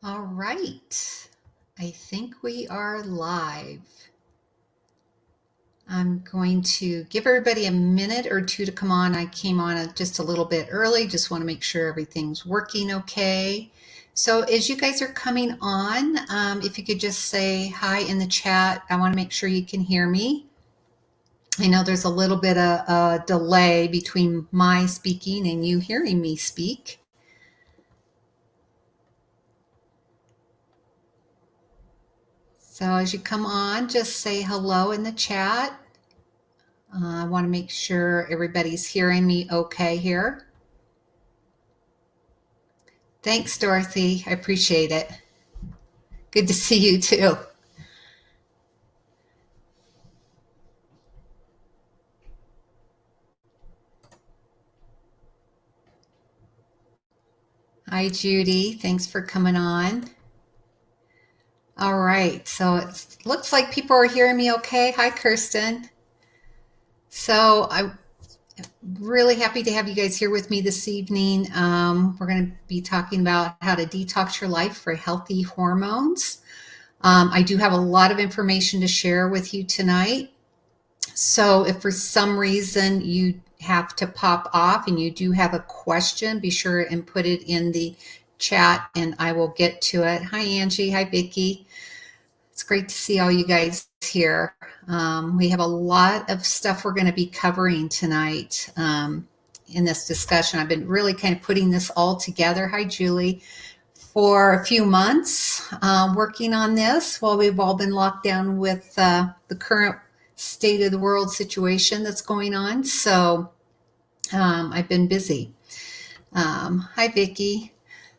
All right, I think we are live. I'm going to give everybody a minute or two to come on. I came on just a little bit early, just want to make sure everything's working okay. So as you guys are coming on, if you could just say hi in the chat, I want to make sure you can hear me. I know there's a little bit of a delay between my speaking and you hearing me speak. So as you come on, just say hello in the chat. I want to make sure everybody's hearing me okay here. Thanks, Dorothy. I appreciate it. Good to see you too. Hi, Judy. Thanks for coming on. All right. So it looks like people are hearing me okay. Hi, Kirsten. So I'm really happy to have you guys here with me this evening. We're going to be talking about how to detox your life for healthy hormones. I do have a lot of information to share with you tonight. So if for some reason you have to pop off and you do have a question, be sure and put it in the chat and I will get to it. Hi, Angie. Hi, Vicki. It's great to see all you guys here. We have a lot of stuff we're going to be covering tonight in this discussion. I've been really kind of putting this all together. Hi, Julie. For a few months working on this while we've all been locked down with the current state of the world situation that's going on. So I've been busy. Hi, Vicki.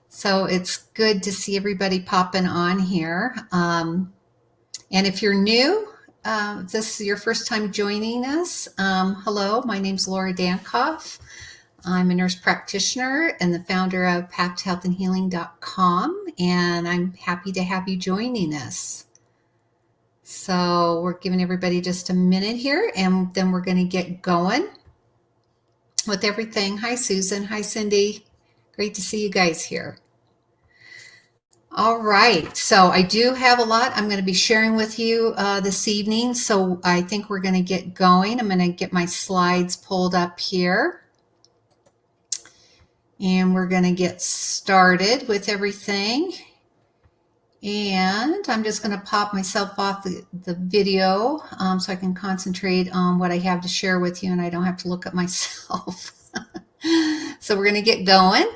So it's good to see everybody popping on here. And if you're new, if this is your first time joining us, hello, my name's Laura Dankoff. I'm a nurse practitioner and the founder of pathtohealthandhealing.com, and I'm happy to have you joining us. So we're giving everybody just a minute here, and then we're going to get going with everything. Hi, Susan. Hi, Cindy. Great to see you guys here. All right, so I do have a lot I'm going to be sharing with you this evening, so I think we're going to get going. I'm going to get my slides pulled up here. And we're going to get started with everything. And I'm just going to pop myself off the video so I can concentrate on what I have to share with you and I don't have to look at myself. So we're going to get going.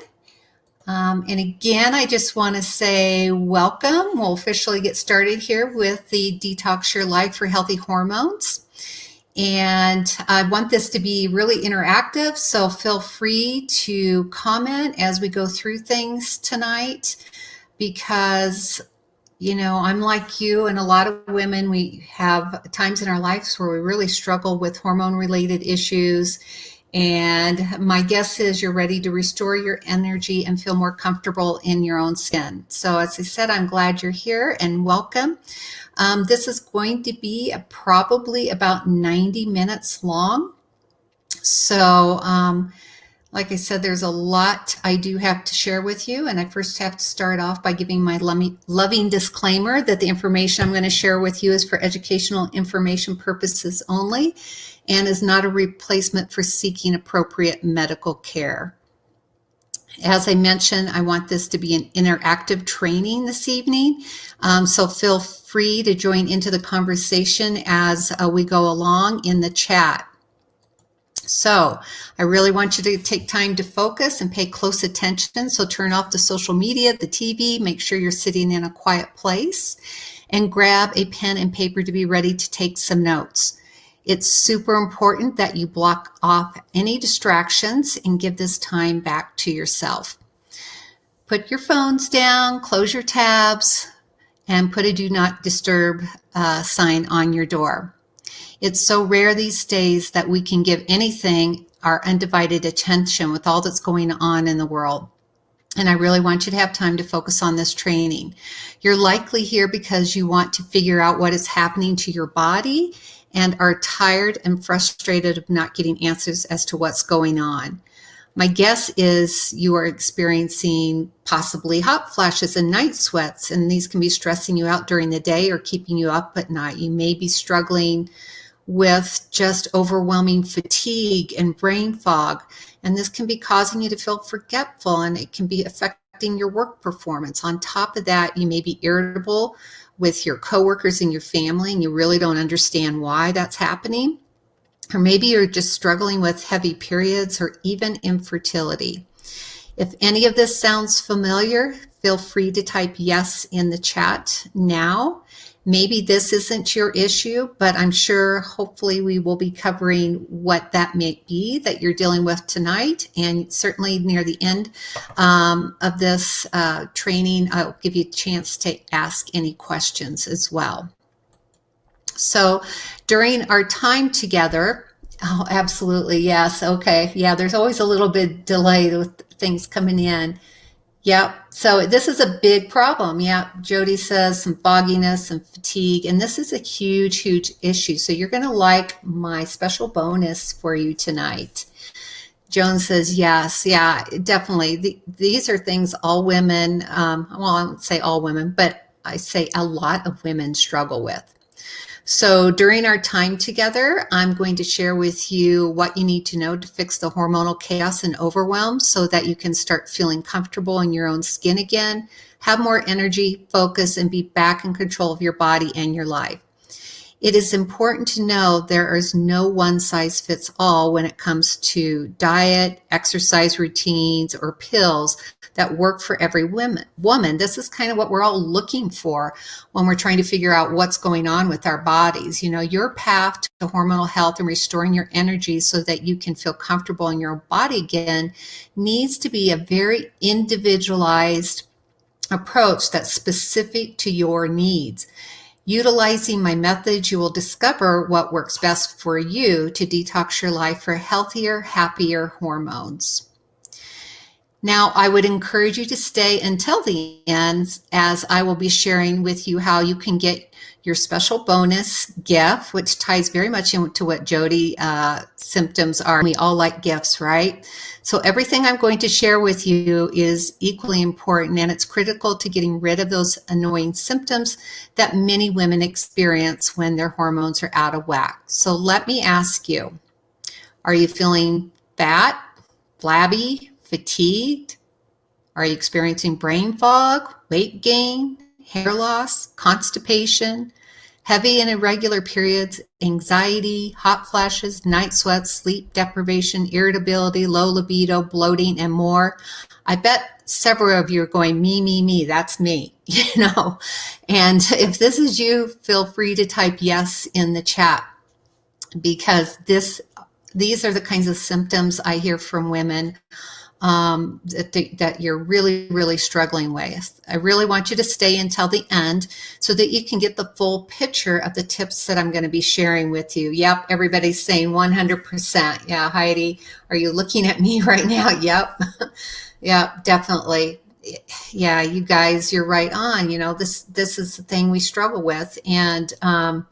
And again, I just want to say welcome. We'll officially get started here with the Detox Your Life for Healthy Hormones. And I want this to be really interactive, so feel free to comment as we go through things tonight because, you know, I'm like you and a lot of women, we have times in our lives where we really struggle with hormone-related issues. And my guess is you're ready to restore your energy and feel more comfortable in your own skin. So as I said, I'm glad you're here and welcome. This is going to be probably about 90 minutes long. So like I said, there's a lot I do have to share with you. And I first have to start off by giving my loving disclaimer that the information I'm going to share with you is for educational information purposes only and is not a replacement for seeking appropriate medical care. As I mentioned, I want this to be an interactive training this evening, so feel free to join into the conversation as we go along in the chat. So I really want you to take time to focus and pay close attention. So turn off the social media, the TV, make sure you're sitting in a quiet place, and grab a pen and paper to be ready to take some notes. It's super important that you block off any distractions and give this time back to yourself. Put your phones down, close your tabs, and put a do not disturb sign on your door. It's so rare these days that we can give anything our undivided attention with all that's going on in the world. And I really want you to have time to focus on this training. You're likely here because you want to figure out what is happening to your body and are tired and frustrated of not getting answers as to what's going on. My guess is you are experiencing possibly hot flashes and night sweats, and these can be stressing you out during the day or keeping you up at night. You may be struggling with just overwhelming fatigue and brain fog, and this can be causing you to feel forgetful, and it can be affecting your work performance. On top of that, you may be irritable with your coworkers and your family, and you really don't understand why that's happening. Or maybe you're just struggling with heavy periods or even infertility. If any of this sounds familiar, feel free to type yes in the chat now. Maybe this isn't your issue, but I'm sure hopefully we will be covering what that may be that you're dealing with tonight. And certainly near the end of this training, I'll give you a chance to ask any questions as well. So during our time together, oh, absolutely, yes, okay, yeah, there's always a little bit delay with things coming in. Yep, so this is a big problem. Yeah, Jody says some fogginess and fatigue, and this is a huge, huge issue. So you're going to like my special bonus for you tonight. Joan says, yes, yeah, definitely. These are things all women, well, I won't say all women, but I say a lot of women struggle with. So during our time together, I'm going to share with you what you need to know to fix the hormonal chaos and overwhelm so that you can start feeling comfortable in your own skin again, have more energy, focus, and be back in control of your body and your life. It is important to know there is no one size fits all when it comes to diet, exercise routines, or pills that work for every woman. This is kind of what we're all looking for when we're trying to figure out what's going on with our bodies. You know, your path to hormonal health and restoring your energy so that you can feel comfortable in your body again needs to be a very individualized approach that's specific to your needs. Utilizing my methods, you will discover what works best for you to detox your life for healthier, happier hormones. Now, I would encourage you to stay until the end, as I will be sharing with you how you can get your special bonus gift, which ties very much into what Jody symptoms are. We all like gifts, right? So everything I'm going to share with you is equally important, and it's critical to getting rid of those annoying symptoms that many women experience when their hormones are out of whack. So let me ask you, are you feeling fat, flabby, fatigued? Are you experiencing brain fog, weight gain, hair loss, constipation, heavy and irregular periods, anxiety, hot flashes, night sweats, sleep deprivation, irritability, low libido, bloating, and more? I bet several of you are going, me, that's me, you know. And if this is you, feel free to type yes in the chat, because these are the kinds of symptoms I hear from women that you're really, really struggling with. I really want you to stay until the end so that you can get the full picture of the tips that I'm going to be sharing with you. Yep, everybody's saying 100%. Yeah, Heidi, are you looking at me right now? Yep. Yeah, definitely. Yeah, you guys, you're right on. You know, this is the thing we struggle with. And I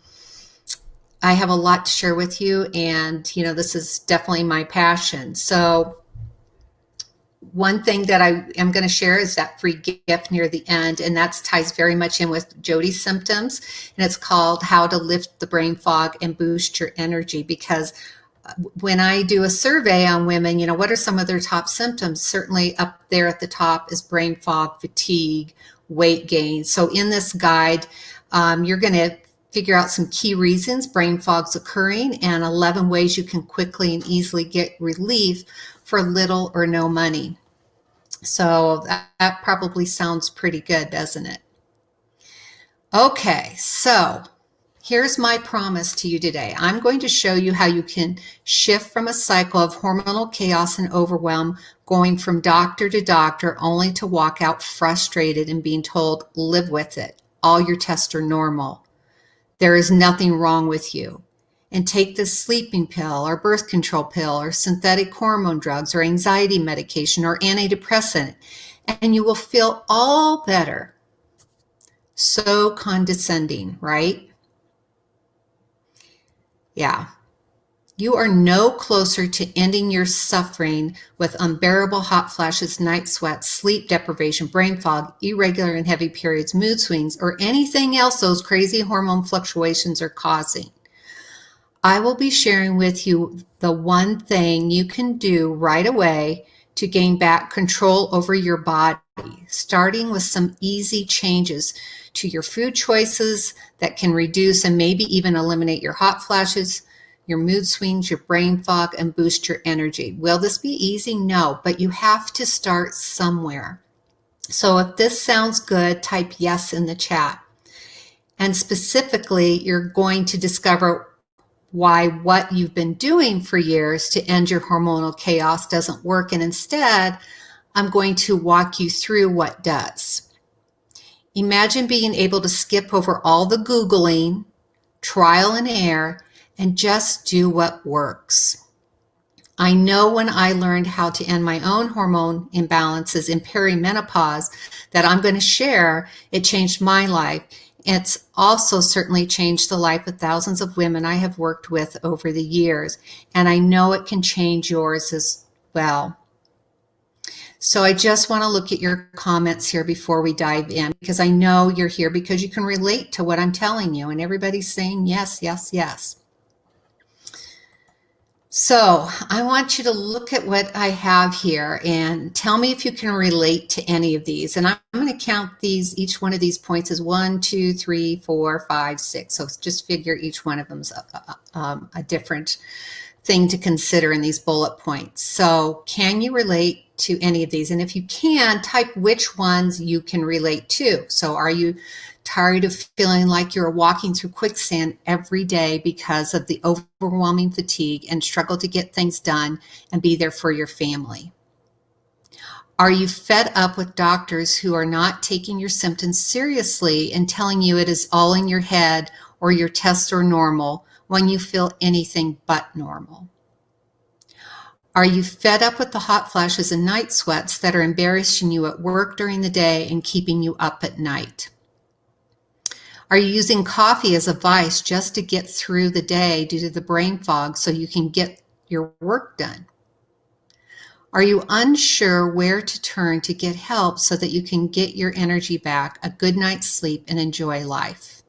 have a lot to share with you. And, you know, this is definitely my passion. So one thing that I am going to share is that free gift near the end, and that ties very much in with Jody's symptoms, and it's called How to Lift the Brain Fog and Boost Your Energy. Because when I do a survey on women, you know, what are some of their top symptoms? Certainly up there at the top is brain fog, fatigue, weight gain. So in this guide, you're going to figure out some key reasons brain fog's occurring and 11 ways you can quickly and easily get relief for little or no money. So that probably sounds pretty good, doesn't it? Okay, so here's my promise to you today. I'm going to show you how you can shift from a cycle of hormonal chaos and overwhelm, going from doctor to doctor, only to walk out frustrated and being told, live with it. All your tests are normal. There is nothing wrong with you. And take this sleeping pill or birth control pill or synthetic hormone drugs or anxiety medication or antidepressant, and you will feel all better. So condescending, right? Yeah. You are no closer to ending your suffering with unbearable hot flashes, night sweats, sleep deprivation, brain fog, irregular and heavy periods, mood swings, or anything else those crazy hormone fluctuations are causing. I will be sharing with you the one thing you can do right away to gain back control over your body, starting with some easy changes to your food choices that can reduce and maybe even eliminate your hot flashes, your mood swings, your brain fog, and boost your energy. Will this be easy? No, but you have to start somewhere. So if this sounds good, type yes in the chat. And specifically, you're going to discover why what you've been doing for years to end your hormonal chaos doesn't work. And instead, I'm going to walk you through what does. Imagine being able to skip over all the Googling, trial and error, and just do what works. I know when I learned how to end my own hormone imbalances in perimenopause that I'm going to share, it changed my life. It's also certainly changed the life of thousands of women I have worked with over the years, and I know it can change yours as well. So I just want to look at your comments here before we dive in, because I know you're here because you can relate to what I'm telling you, and everybody's saying yes, yes, yes. So I want you to look at what I have here and tell me if you can relate to any of these. And I'm going to count these, each one of these points as 1, 2, 3, 4, 5, 6. So just figure each one of them is a different thing to consider in these bullet points. So can you relate to any of these? And if you can, type which ones you can relate to. So are you tired of feeling like you're walking through quicksand every day because of the overwhelming fatigue and struggle to get things done and be there for your family? Are you fed up with doctors who are not taking your symptoms seriously and telling you it is all in your head or your tests are normal when you feel anything but normal? Are you fed up with the hot flashes and night sweats that are embarrassing you at work during the day and keeping you up at night? Are you using coffee as a vice just to get through the day due to the brain fog so you can get your work done? Are you unsure where to turn to get help so that you can get your energy back, a good night's sleep, and enjoy life?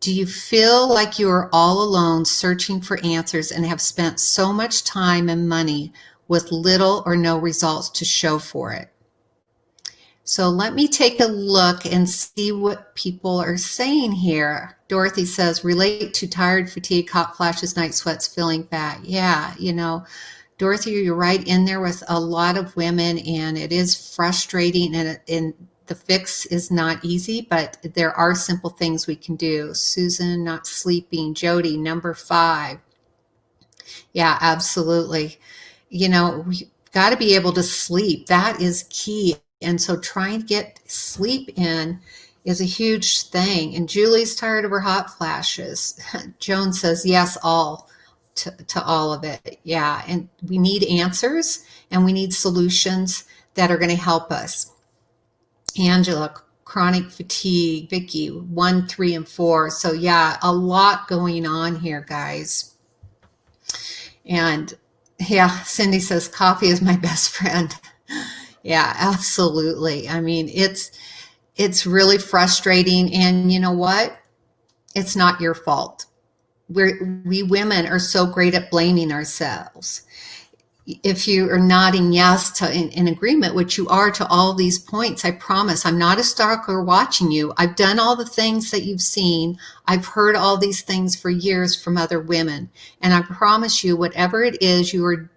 Do you feel like you are all alone searching for answers and have spent so much time and money with little or no results to show for it? So let me take a look and see what people are saying here. Dorothy says, relate to tired, fatigue, hot flashes, night sweats, feeling fat. Yeah, Dorothy, you're right in there with a lot of women, and it is frustrating, and the fix is not easy, but there are simple things we can do. Susan, not sleeping. Jody, number 5. Yeah, absolutely. We've got to be able to sleep. That is key. And so trying to get sleep in is a huge thing. And Julie's tired of her hot flashes. Joan says, yes, all to all of it. Yeah. And we need answers and we need solutions that are going to help us. Angela, chronic fatigue. Vicky, 1, 3, and 4. So yeah, a lot going on here, guys. And yeah, Cindy says, coffee is my best friend. Yeah, absolutely. I mean, it's really frustrating. And you know what? It's not your fault. We women are so great at blaming ourselves. If you are nodding yes to in agreement, which you are to all these points, I promise I'm not a stalker watching you. I've done all the things that you've seen. I've heard all these things for years from other women. And I promise you, whatever it is you are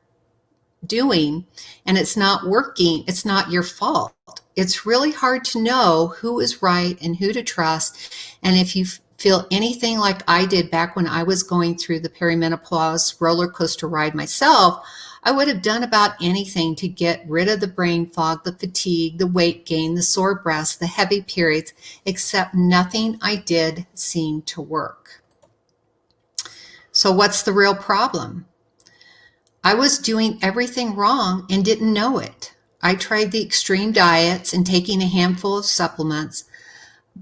doing and it's not working, it's not your fault. It's really hard to know who is right and who to trust. And if you feel anything like I did back when I was going through the perimenopause roller coaster ride myself, I would have done about anything to get rid of the brain fog, the fatigue, the weight gain, the sore breasts, the heavy periods, except nothing I did seemed to work. So what's the real problem? I was doing everything wrong and didn't know it. I tried the extreme diets and taking a handful of supplements,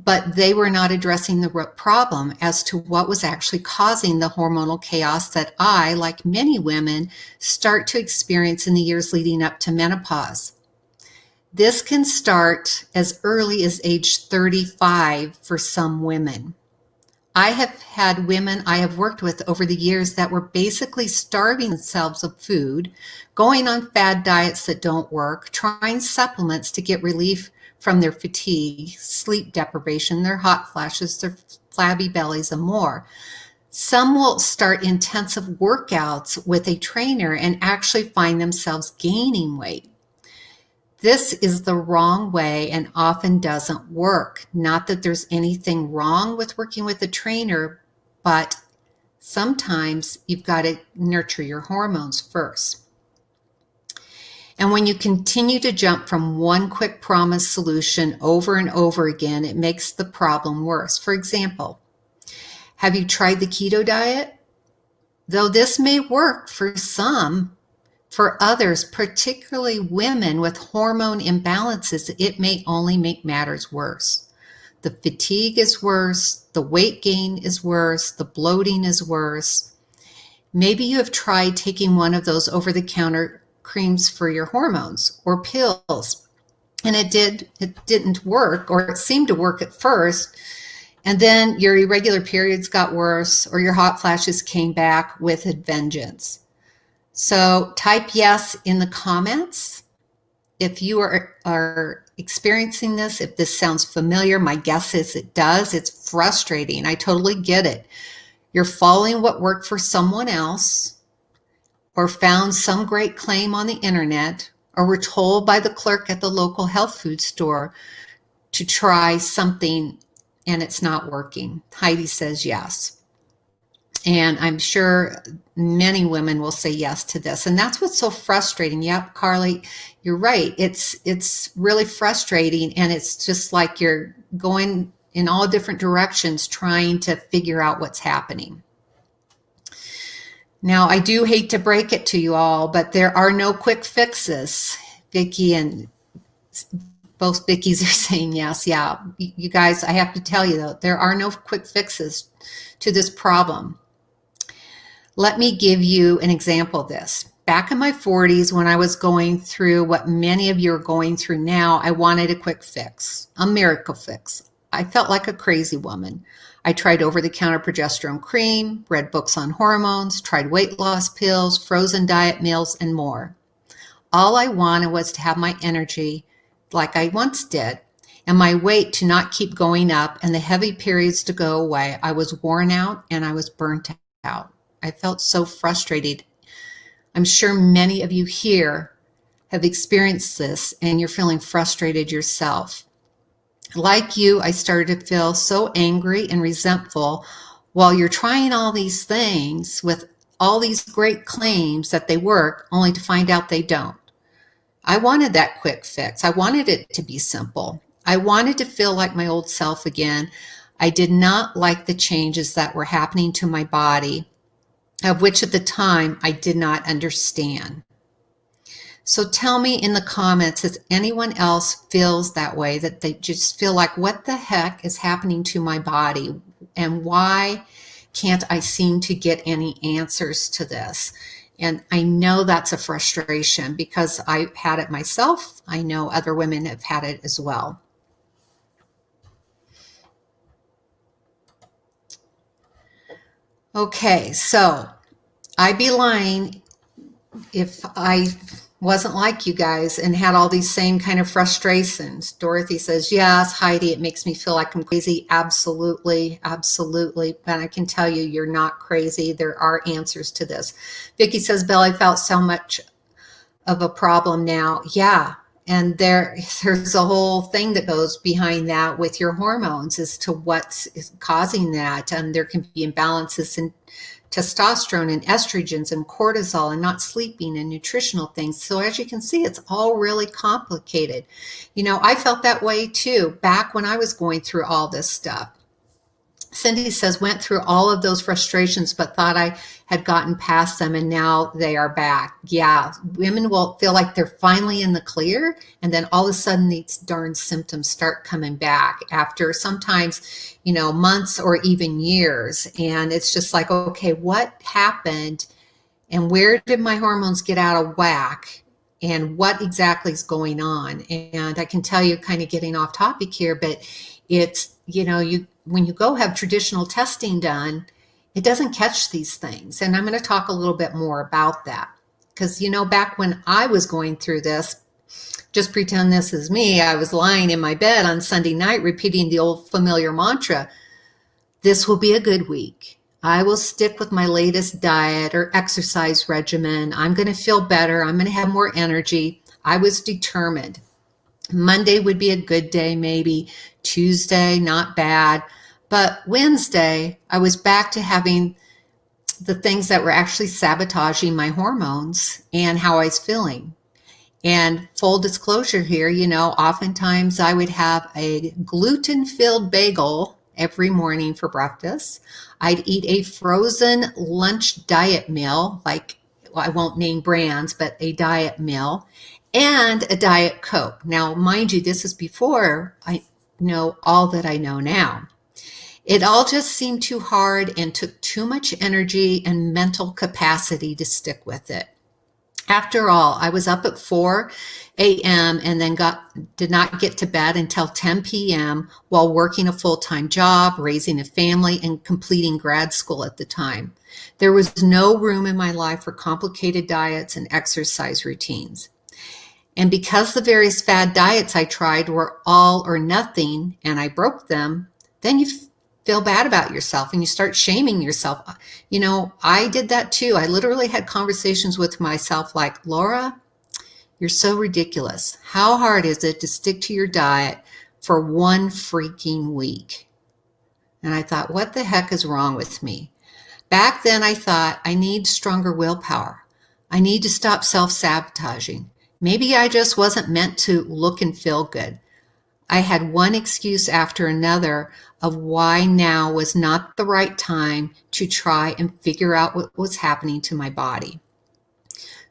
but they were not addressing the root problem as to what was actually causing the hormonal chaos that I, like many women, start to experience in the years leading up to menopause. This can start as early as age 35 for some women. I have had women I have worked with over the years that were basically starving themselves of food, going on fad diets that don't work, trying supplements to get relief from their fatigue, sleep deprivation, their hot flashes, their flabby bellies, and more. Some will start intensive workouts with a trainer and actually find themselves gaining weight. This is the wrong way and often doesn't work. Not that there's anything wrong with working with a trainer, but sometimes you've got to nurture your hormones first. And when you continue to jump from one quick promise solution over and over again, it makes the problem worse. For example, have you tried the keto diet? Though this may work for some, for others, particularly women with hormone imbalances, it may only make matters worse. The fatigue is worse, the weight gain is worse, the bloating is worse. Maybe you have tried taking one of those over-the-counter creams for your hormones or pills, and it didn't work, or it seemed to work at first, and then your irregular periods got worse, or your hot flashes came back with a vengeance. So type yes in the comments if you are experiencing this, if this sounds familiar. My guess is it does. It's frustrating. I totally get it. You're following what worked for someone else, or found some great claim on the internet, or were told by the clerk at the local health food store to try something and it's not working. Heidi says yes. And I'm sure many women will say yes to this. And that's what's so frustrating. Yep, Carly, you're right. It's really frustrating. And it's just like you're going in all different directions trying to figure out what's happening. Now, I do hate to break it to you all, but there are no quick fixes. Vicki and both Vickies are saying yes. Yeah, you guys, I have to tell you though, there are no quick fixes to this problem. Let me give you an example of this. Back in my 40s, when I was going through what many of you are going through now, I wanted a quick fix, a miracle fix. I felt like a crazy woman. I tried over-the-counter progesterone cream, read books on hormones, tried weight loss pills, frozen diet meals, and more. All I wanted was to have my energy like I once did, and my weight to not keep going up, and the heavy periods to go away. I was worn out and I was burnt out. I felt so frustrated. I'm sure many of you here have experienced this and you're feeling frustrated yourself. Like you, I started to feel so angry and resentful while you're trying all these things with all these great claims that they work, only to find out they don't. I wanted that quick fix. I wanted it to be simple. I wanted to feel like my old self again. I did not like the changes that were happening to my body, of which at the time I did not understand. So tell me in the comments if anyone else feels that way, that they just feel like, what the heck is happening to my body? And why can't I seem to get any answers to this? And I know that's a frustration because I've had it myself. I know other women have had it as well. Okay, so I'd be lying if I wasn't like you guys and had all these same kind of frustrations. Dorothy says, yes, Heidi, it makes me feel like I'm crazy. Absolutely, absolutely. But I can tell you, you're not crazy. There are answers to this. Vicki says, Bill, I felt so much of a problem now. Yeah. And there's a whole thing that goes behind that with your hormones as to what's causing that. And there can be imbalances in testosterone and estrogens and cortisol and not sleeping and nutritional things. So as you can see, it's all really complicated. You know, I felt that way too back when I was going through all this stuff. Cindy says, went through all of those frustrations, but thought I had gotten past them and now they are back. Yeah, women will feel like they're finally in the clear, and then all of a sudden these darn symptoms start coming back after sometimes, months or even years. And it's just like, okay, what happened? And where did my hormones get out of whack? And what exactly is going on? And I can tell you, kind of getting off topic here, but it's, when you go have traditional testing done, it doesn't catch these things. And I'm going to talk a little bit more about that. Because, back when I was going through this, just pretend this is me, I was lying in my bed on Sunday night repeating the old familiar mantra, this will be a good week. I will stick with my latest diet or exercise regimen. I'm going to feel better. I'm going to have more energy. I was determined. Monday would be a good day, maybe. Tuesday, not bad. But Wednesday, I was back to having the things that were actually sabotaging my hormones and how I was feeling. And full disclosure here, oftentimes I would have a gluten-filled bagel every morning for breakfast. I'd eat a frozen lunch diet meal, I won't name brands, but a diet meal, and a Diet Coke. Now, mind you, this is before I know all that I know now. It all just seemed too hard and took too much energy and mental capacity to stick with it. After all, I was up at 4 a.m. and then did not get to bed until 10 p.m. while working a full-time job, raising a family, and completing grad school at the time. There was no room in my life for complicated diets and exercise routines. And because the various fad diets I tried were all or nothing and I broke them, then you feel bad about yourself and you start shaming yourself. I did that too. I literally had conversations with myself like, Laura, you're so ridiculous. How hard is it to stick to your diet for one freaking week? And I thought, what the heck is wrong with me? Back then I thought, I need stronger willpower. I need to stop self-sabotaging. Maybe I just wasn't meant to look and feel good. I had one excuse after another of why now was not the right time to try and figure out what was happening to my body.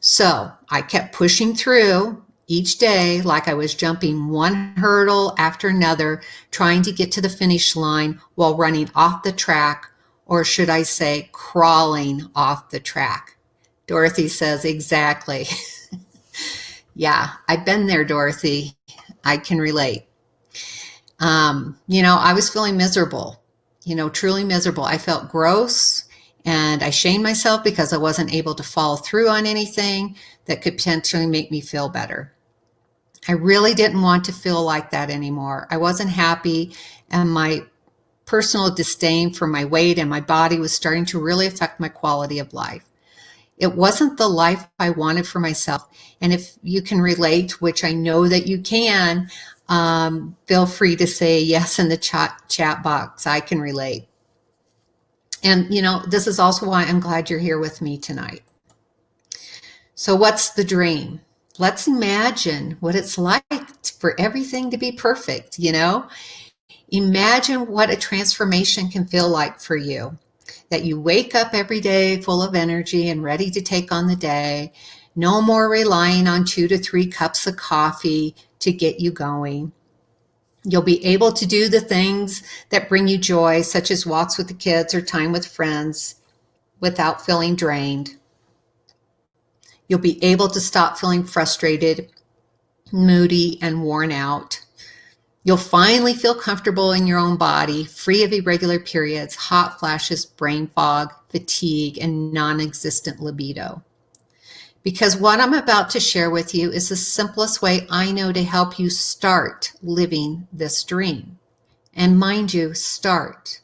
So I kept pushing through each day like I was jumping one hurdle after another, trying to get to the finish line while running off the track, or should I say crawling off the track. Dorothy says, exactly. Yeah, I've been there, Dorothy. I can relate. I was feeling miserable, truly miserable. I felt gross and I shamed myself because I wasn't able to follow through on anything that could potentially make me feel better. I really didn't want to feel like that anymore. I wasn't happy, and my personal disdain for my weight and my body was starting to really affect my quality of life. It wasn't the life I wanted for myself. And if you can relate, which I know that you can, feel free to say yes in the chat box. I can relate. And, this is also why I'm glad you're here with me tonight. So what's the dream? Let's imagine what it's like for everything to be perfect, Imagine what a transformation can feel like for you. That you wake up every day full of energy and ready to take on the day. No more relying on 2 to 3 cups of coffee to get you going. You'll be able to do the things that bring you joy, such as walks with the kids or time with friends, without feeling drained. You'll be able to stop feeling frustrated, moody, and worn out. You'll finally feel comfortable in your own body, free of irregular periods, hot flashes, brain fog, fatigue, and non-existent libido. Because what I'm about to share with you is the simplest way I know to help you start living this dream. And mind you, start.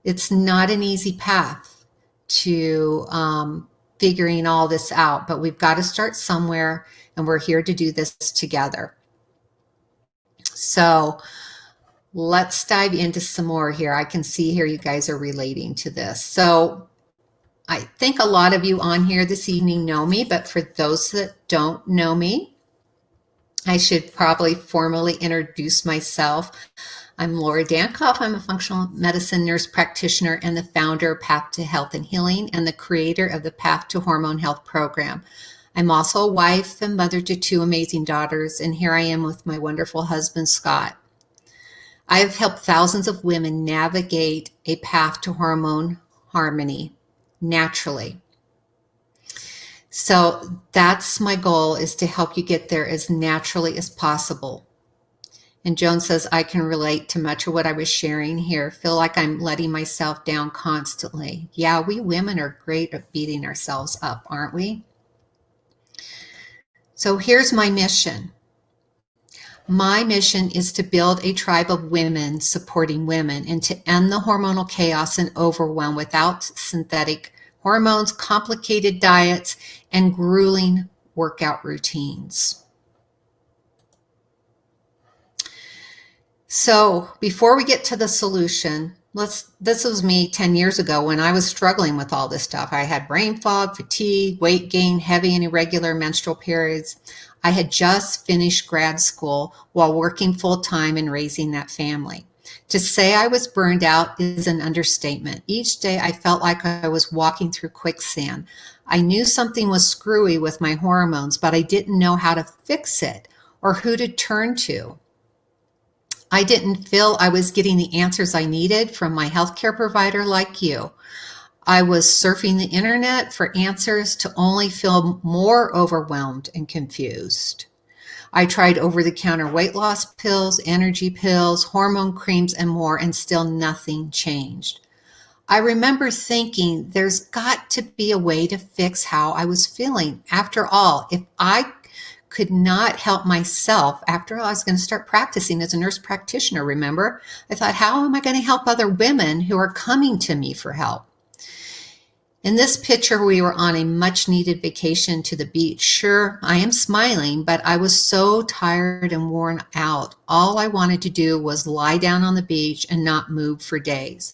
It's not an easy path to figuring all this out, but we've got to start somewhere, and we're here to do this together. So let's dive into some more here. I can see here you guys are relating to this. So I think a lot of you on here this evening know me, but for those that don't know me, I should probably formally introduce myself. I'm Laura Dankoff. I'm a functional medicine nurse practitioner and the founder of Path to Health and Healing and the creator of the Path to Hormone Health program. I'm also a wife and mother to two amazing daughters, and here I am with my wonderful husband, Scott. I have helped thousands of women navigate a path to hormone harmony naturally. So that's my goal, is to help you get there as naturally as possible. And Joan says, I can relate to much of what I was sharing here. Feel like I'm letting myself down constantly. Yeah, we women are great at beating ourselves up, aren't we? So here's my mission. My mission is to build a tribe of women supporting women and to end the hormonal chaos and overwhelm without synthetic hormones, complicated diets, and grueling workout routines. So before we get to the solution, this was me 10 years ago when I was struggling with all this stuff. I had brain fog, fatigue, weight gain, heavy and irregular menstrual periods. I had just finished grad school while working full time and raising that family. To say I was burned out is an understatement. Each day I felt like I was walking through quicksand. I knew something was screwy with my hormones, but I didn't know how to fix it or who to turn to. I didn't feel I was getting the answers I needed from my healthcare provider like you. I was surfing the internet for answers to only feel more overwhelmed and confused. I tried over-the-counter weight loss pills, energy pills, hormone creams, and more, and still nothing changed. I remember thinking there's got to be a way to fix how I was feeling. After all, if I could not help myself, after all, I was going to start practicing as a nurse practitioner, remember? I thought, how am I going to help other women who are coming to me for help? In this picture, we were on a much needed vacation to the beach. Sure, I am smiling, but I was so tired and worn out. All I wanted to do was lie down on the beach and not move for days.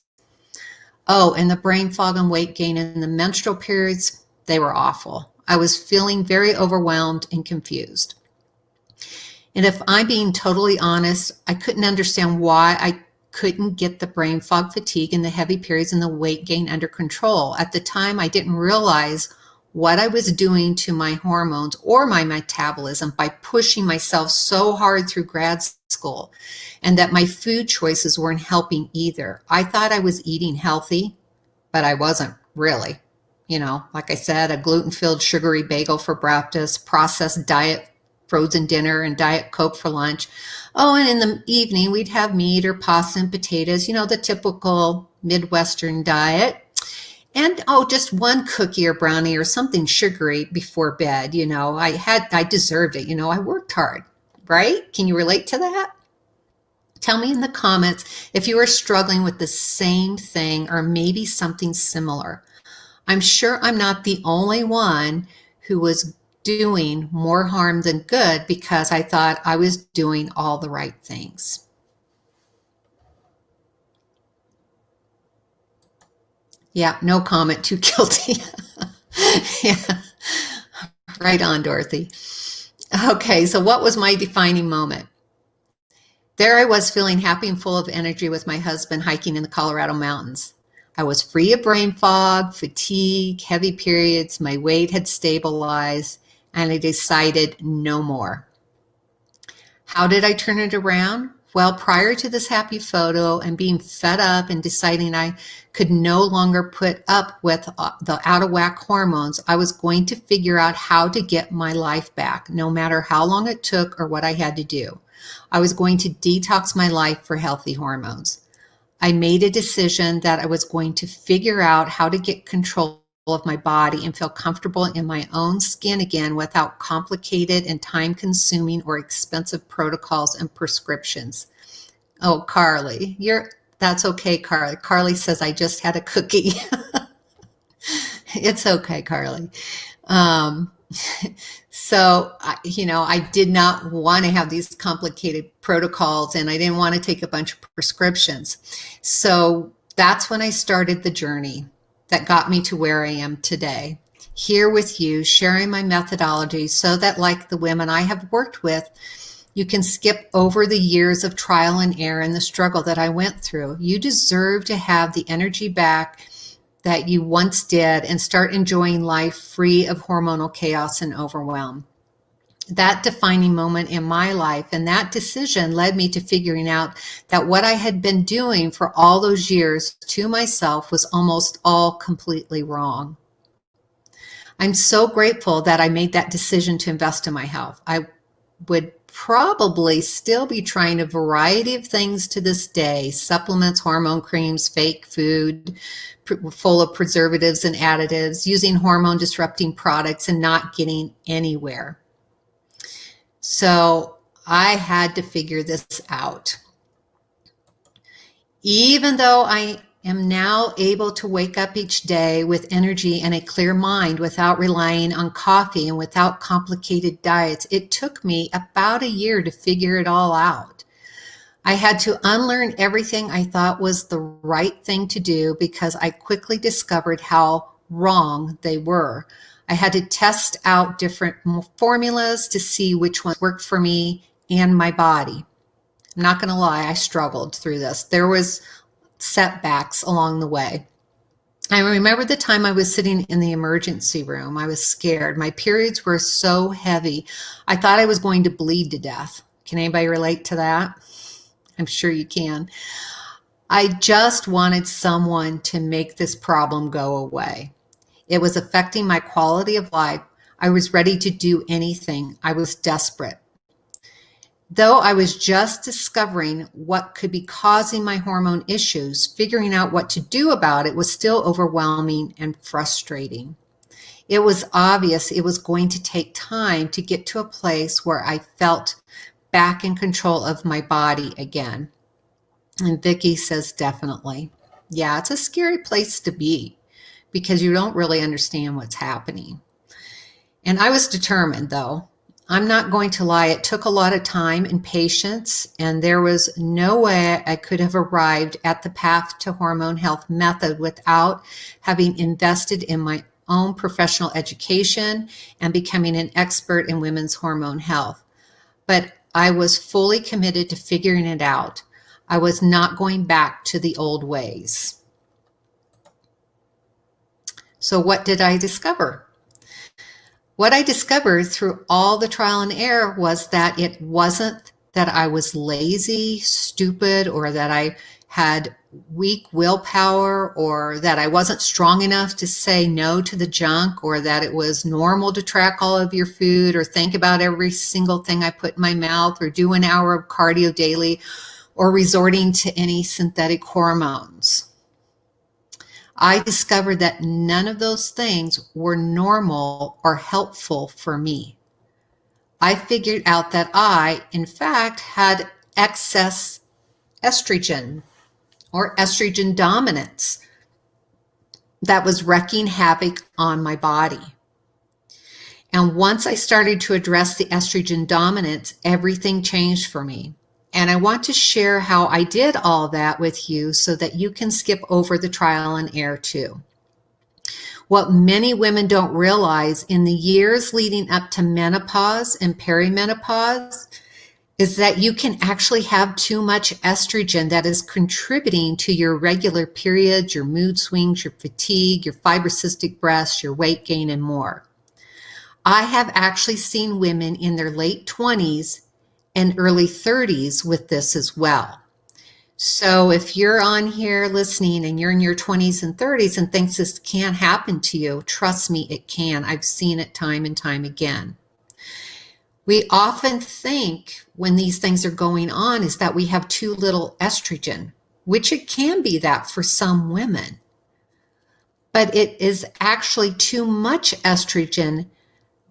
Oh, and the brain fog and weight gain and the menstrual periods, they were awful. I was feeling very overwhelmed and confused. And if I'm being totally honest, I couldn't understand why I couldn't get the brain fog, fatigue, and the heavy periods and the weight gain under control. At the time, I didn't realize what I was doing to my hormones or my metabolism by pushing myself so hard through grad school, and that my food choices weren't helping either. I thought I was eating healthy, but I wasn't really. You know, like I said, a gluten-filled sugary bagel for breakfast, processed diet frozen dinner, and Diet Coke for lunch. Oh, and in the evening, we'd have meat or pasta and potatoes, you know, the typical Midwestern diet. And, oh, just one cookie or brownie or something sugary before bed. You know, I deserved it. You know, I worked hard, right? Can you relate to that? Tell me in the comments if you are struggling with the same thing or maybe something similar. I'm sure I'm not the only one who was doing more harm than good because I thought I was doing all the right things. Yeah, no comment, too guilty. Yeah, right on, Dorothy. Okay, so what was my defining moment? There I was feeling happy and full of energy with my husband hiking in the Colorado mountains. I was free of brain fog, fatigue, heavy periods, my weight had stabilized, and I decided no more. How did I turn it around? Well, prior to this happy photo and being fed up and deciding I could no longer put up with the out of whack hormones, I was going to figure out how to get my life back, no matter how long it took or what I had to do. I was going to detox my life for healthy hormones. I made a decision that I was going to figure out how to get control of my body and feel comfortable in my own skin again without complicated and time-consuming or expensive protocols and prescriptions. Oh, Carly, that's okay, Carly. Carly says, I just had a cookie. It's okay, Carly. So, I did not want to have these complicated protocols and I didn't want to take a bunch of prescriptions. So that's when I started the journey that got me to where I am today. here with you, sharing my methodology so that, like the women I have worked with, you can skip over the years of trial and error and the struggle that I went through. You deserve to have the energy back that you once did and start enjoying life free of hormonal chaos and overwhelm. That defining moment in my life and that decision led me to figuring out that what I had been doing for all those years to myself was almost all completely wrong. I'm so grateful that I made that decision to invest in my health. I would probably still be trying a variety of things to this day: supplements, hormone creams, fake food full of preservatives and additives, using hormone disrupting products and not getting anywhere. So I had to figure this out. Even though I am now able to wake up each day with energy and a clear mind without relying on coffee and without complicated diets, it took me about a year to figure it all out. I had to unlearn everything I thought was the right thing to do because I quickly discovered how wrong they were. I had to test out different formulas to see which ones worked for me and my body. I'm not going to lie, I struggled through this. There was setbacks along the way. I remember the time I was sitting in the emergency room. I was scared. My periods were so heavy. I thought I was going to bleed to death. Can anybody relate to that? I'm sure you can. I just wanted someone to make this problem go away. It was affecting my quality of life. I was ready to do anything. I was desperate. Though I was just discovering what could be causing my hormone issues, figuring out what to do about it was still overwhelming and frustrating. It was obvious it was going to take time to get to a place where I felt back in control of my body again. And Vicki says, definitely. Yeah, it's a scary place to be because you don't really understand what's happening. And I was determined, though. I'm not going to lie, it took a lot of time and patience, and there was no way I could have arrived at the path to hormone health method without having invested in my own professional education and becoming an expert in women's hormone health. But I was fully committed to figuring it out. I was not going back to the old ways. So what did I discover? What I discovered through all the trial and error was that it wasn't that I was lazy, stupid, or that I had weak willpower, or that I wasn't strong enough to say no to the junk, or that it was normal to track all of your food or think about every single thing I put in my mouth or do an hour of cardio daily or resorting to any synthetic hormones. I discovered that none of those things were normal or helpful for me. I figured out that I, in fact, had excess estrogen or estrogen dominance that was wreaking havoc on my body. And once I started to address the estrogen dominance, everything changed for me. And I want to share how I did all that with you so that you can skip over the trial and error too. What many women don't realize in the years leading up to menopause and perimenopause is that you can actually have too much estrogen that is contributing to your regular periods, your mood swings, your fatigue, your fibrocystic breasts, your weight gain, and more. I have actually seen women in their late 20s and early 30s with this as well. So if you're on here listening and you're in your 20s and 30s and thinks this can't happen to you, trust me, it can. I've seen it time and time again. We often think when these things are going on is that we have too little estrogen, which it can be that for some women. But it is actually too much estrogen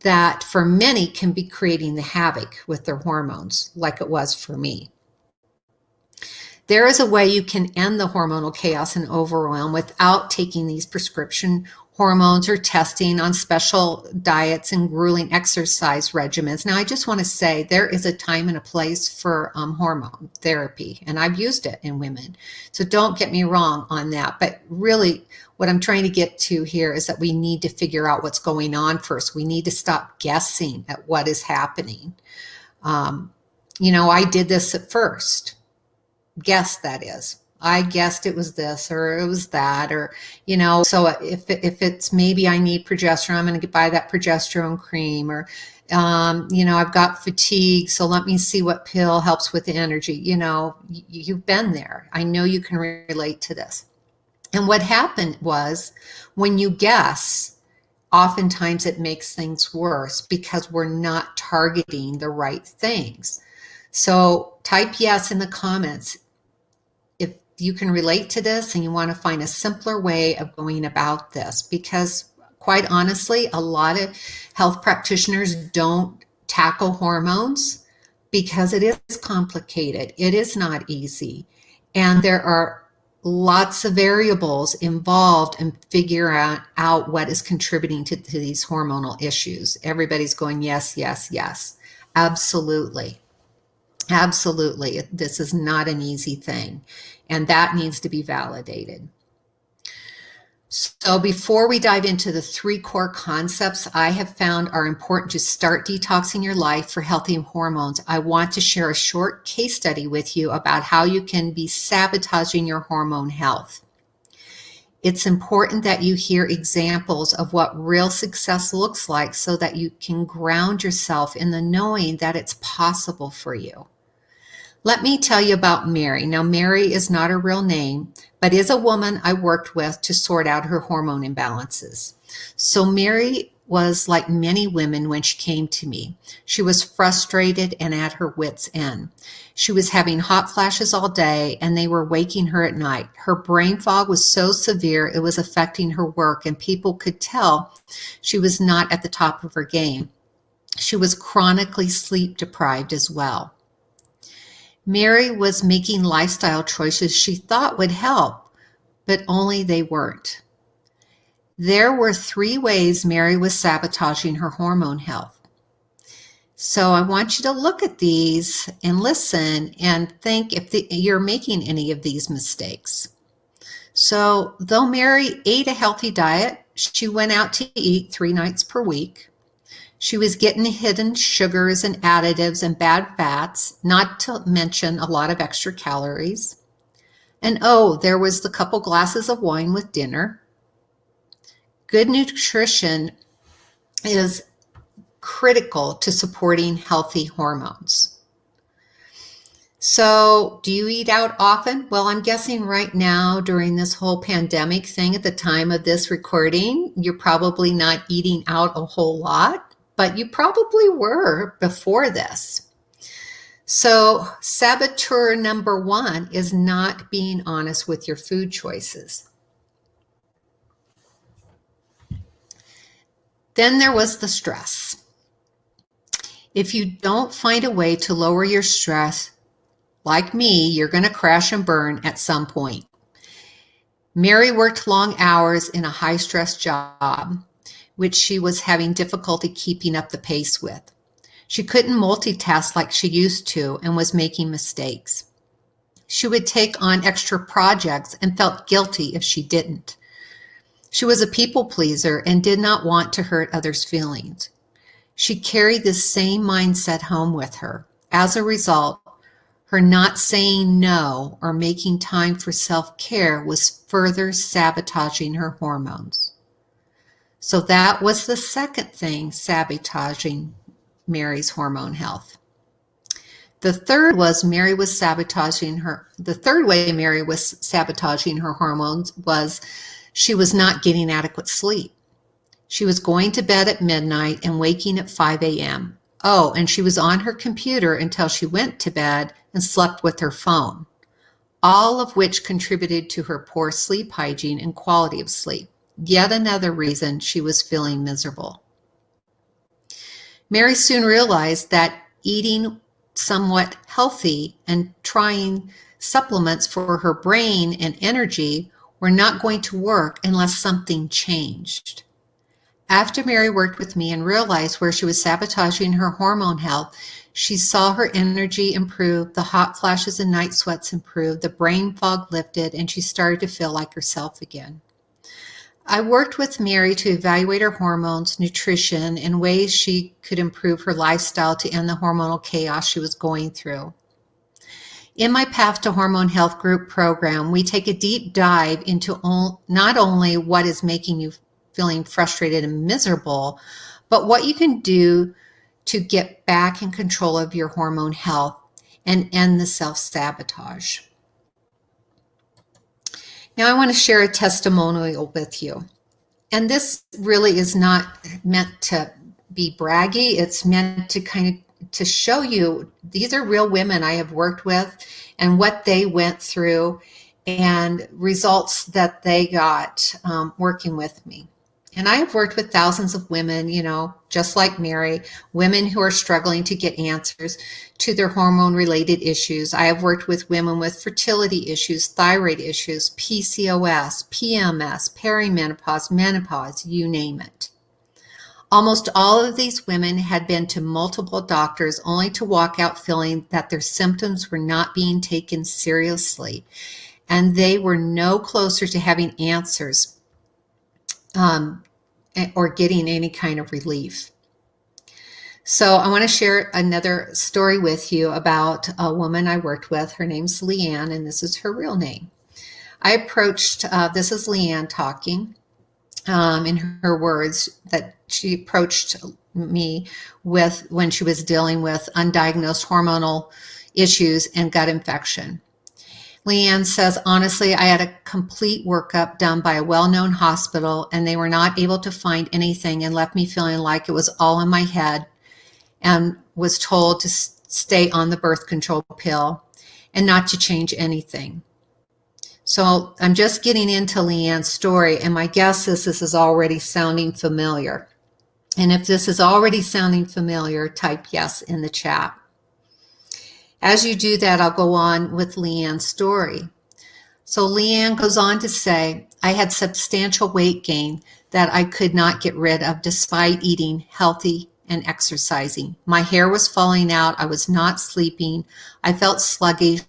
that for many can be creating the havoc with their hormones, like it was for me. There is a way you can end the hormonal chaos and overwhelm without taking these prescription hormones or testing on special diets and grueling exercise regimens. Now, I just want to say there is a time and a place for hormone therapy, and I've used it in women. So don't get me wrong on that. But really, what I'm trying to get to here is that we need to figure out what's going on first. We need to stop guessing at what is happening. I did this at first. Guess, that is. I guessed it was this or it was that, or, so if it's maybe I need progesterone, I'm going to buy that progesterone cream, or, I've got fatigue, so let me see what pill helps with the energy. You've been there. I know you can relate to this. And what happened was, when you guess, oftentimes it makes things worse because we're not targeting the right things. So type yes in the comments if you can relate to this and you want to find a simpler way of going about this, because quite honestly, a lot of health practitioners don't tackle hormones because it is complicated. It is not easy. And there are lots of variables involved in figuring out what is contributing to these hormonal issues. Everybody's going, yes, yes, yes. Absolutely. Absolutely. This is not an easy thing, and that needs to be validated. So before we dive into the 3 core concepts I have found are important to start detoxing your life for healthy hormones, I want to share a short case study with you about how you can be sabotaging your hormone health. It's important that you hear examples of what real success looks like so that you can ground yourself in the knowing that it's possible for you. Let me tell you about Mary. Now, Mary is not her real name, but is a woman I worked with to sort out her hormone imbalances. So Mary was like many women when she came to me. She was frustrated and at her wit's end. She was having hot flashes all day, and they were waking her at night. Her brain fog was so severe it was affecting her work, and people could tell she was not at the top of her game. She was chronically sleep deprived as well. Mary was making lifestyle choices she thought would help, but only they weren't. There were 3 ways Mary was sabotaging her hormone health. So I want you to look at these and listen and think if you're making any of these mistakes. So though Mary ate a healthy diet, she went out to eat 3 nights per week. She was getting hidden sugars and additives and bad fats, not to mention a lot of extra calories. And there was the couple glasses of wine with dinner. Good nutrition is critical to supporting healthy hormones. So, do you eat out often? Well, I'm guessing right now during this whole pandemic thing at the time of this recording, you're probably not eating out a whole lot, but you probably were before this. So saboteur number 1 is not being honest with your food choices. Then there was the stress. If you don't find a way to lower your stress, like me, you're going to crash and burn at some point. Mary worked long hours in a high-stress job, which she was having difficulty keeping up the pace with. She couldn't multitask like she used to and was making mistakes. She would take on extra projects and felt guilty if she didn't. She was a people pleaser and did not want to hurt others' feelings. She carried this same mindset home with her. As a result, her not saying no or making time for self-care was further sabotaging her hormones. So that was the second thing sabotaging Mary's hormone health. The third way Mary was sabotaging her hormones was she was not getting adequate sleep. She was going to bed at midnight and waking at 5 a.m. And she was on her computer until she went to bed and slept with her phone, all of which contributed to her poor sleep hygiene and quality of sleep. Yet another reason she was feeling miserable. Mary soon realized that eating somewhat healthy and trying supplements for her brain and energy were not going to work unless something changed. After Mary worked with me and realized where she was sabotaging her hormone health, she saw her energy improve, the hot flashes and night sweats improved, the brain fog lifted, and she started to feel like herself again. I worked with Mary to evaluate her hormones, nutrition, and ways she could improve her lifestyle to end the hormonal chaos she was going through. In my Path to Hormone Health group program, we take a deep dive into not only what is making you feeling frustrated and miserable, but what you can do to get back in control of your hormone health and end the self-sabotage. Now I want to share a testimonial with you. And this really is not meant to be braggy. It's meant to to show you these are real women I have worked with and what they went through and results that they got working with me. And I have worked with thousands of women, just like Mary, women who are struggling to get answers to their hormone-related issues. I have worked with women with fertility issues, thyroid issues, PCOS, PMS, perimenopause, menopause, you name it. Almost all of these women had been to multiple doctors only to walk out feeling that their symptoms were not being taken seriously, and they were no closer to having answers or getting any kind of relief. So I want to share another story with you about a woman I worked with. Her name's Leanne, and this is her real name. I approached, this is Leanne talking in her words, that she approached me with when she was dealing with undiagnosed hormonal issues and gut infection. Leanne says, honestly, I had a complete workup done by a well-known hospital, and they were not able to find anything and left me feeling like it was all in my head, and was told to stay on the birth control pill and not to change anything. So I'm just getting into Leanne's story, and my guess is this is already sounding familiar. And if this is already sounding familiar, type yes in the chat. As you do that, I'll go on with Leanne's story. So Leanne goes on to say, I had substantial weight gain that I could not get rid of despite eating healthy and exercising. My hair was falling out. I was not sleeping. I felt sluggish,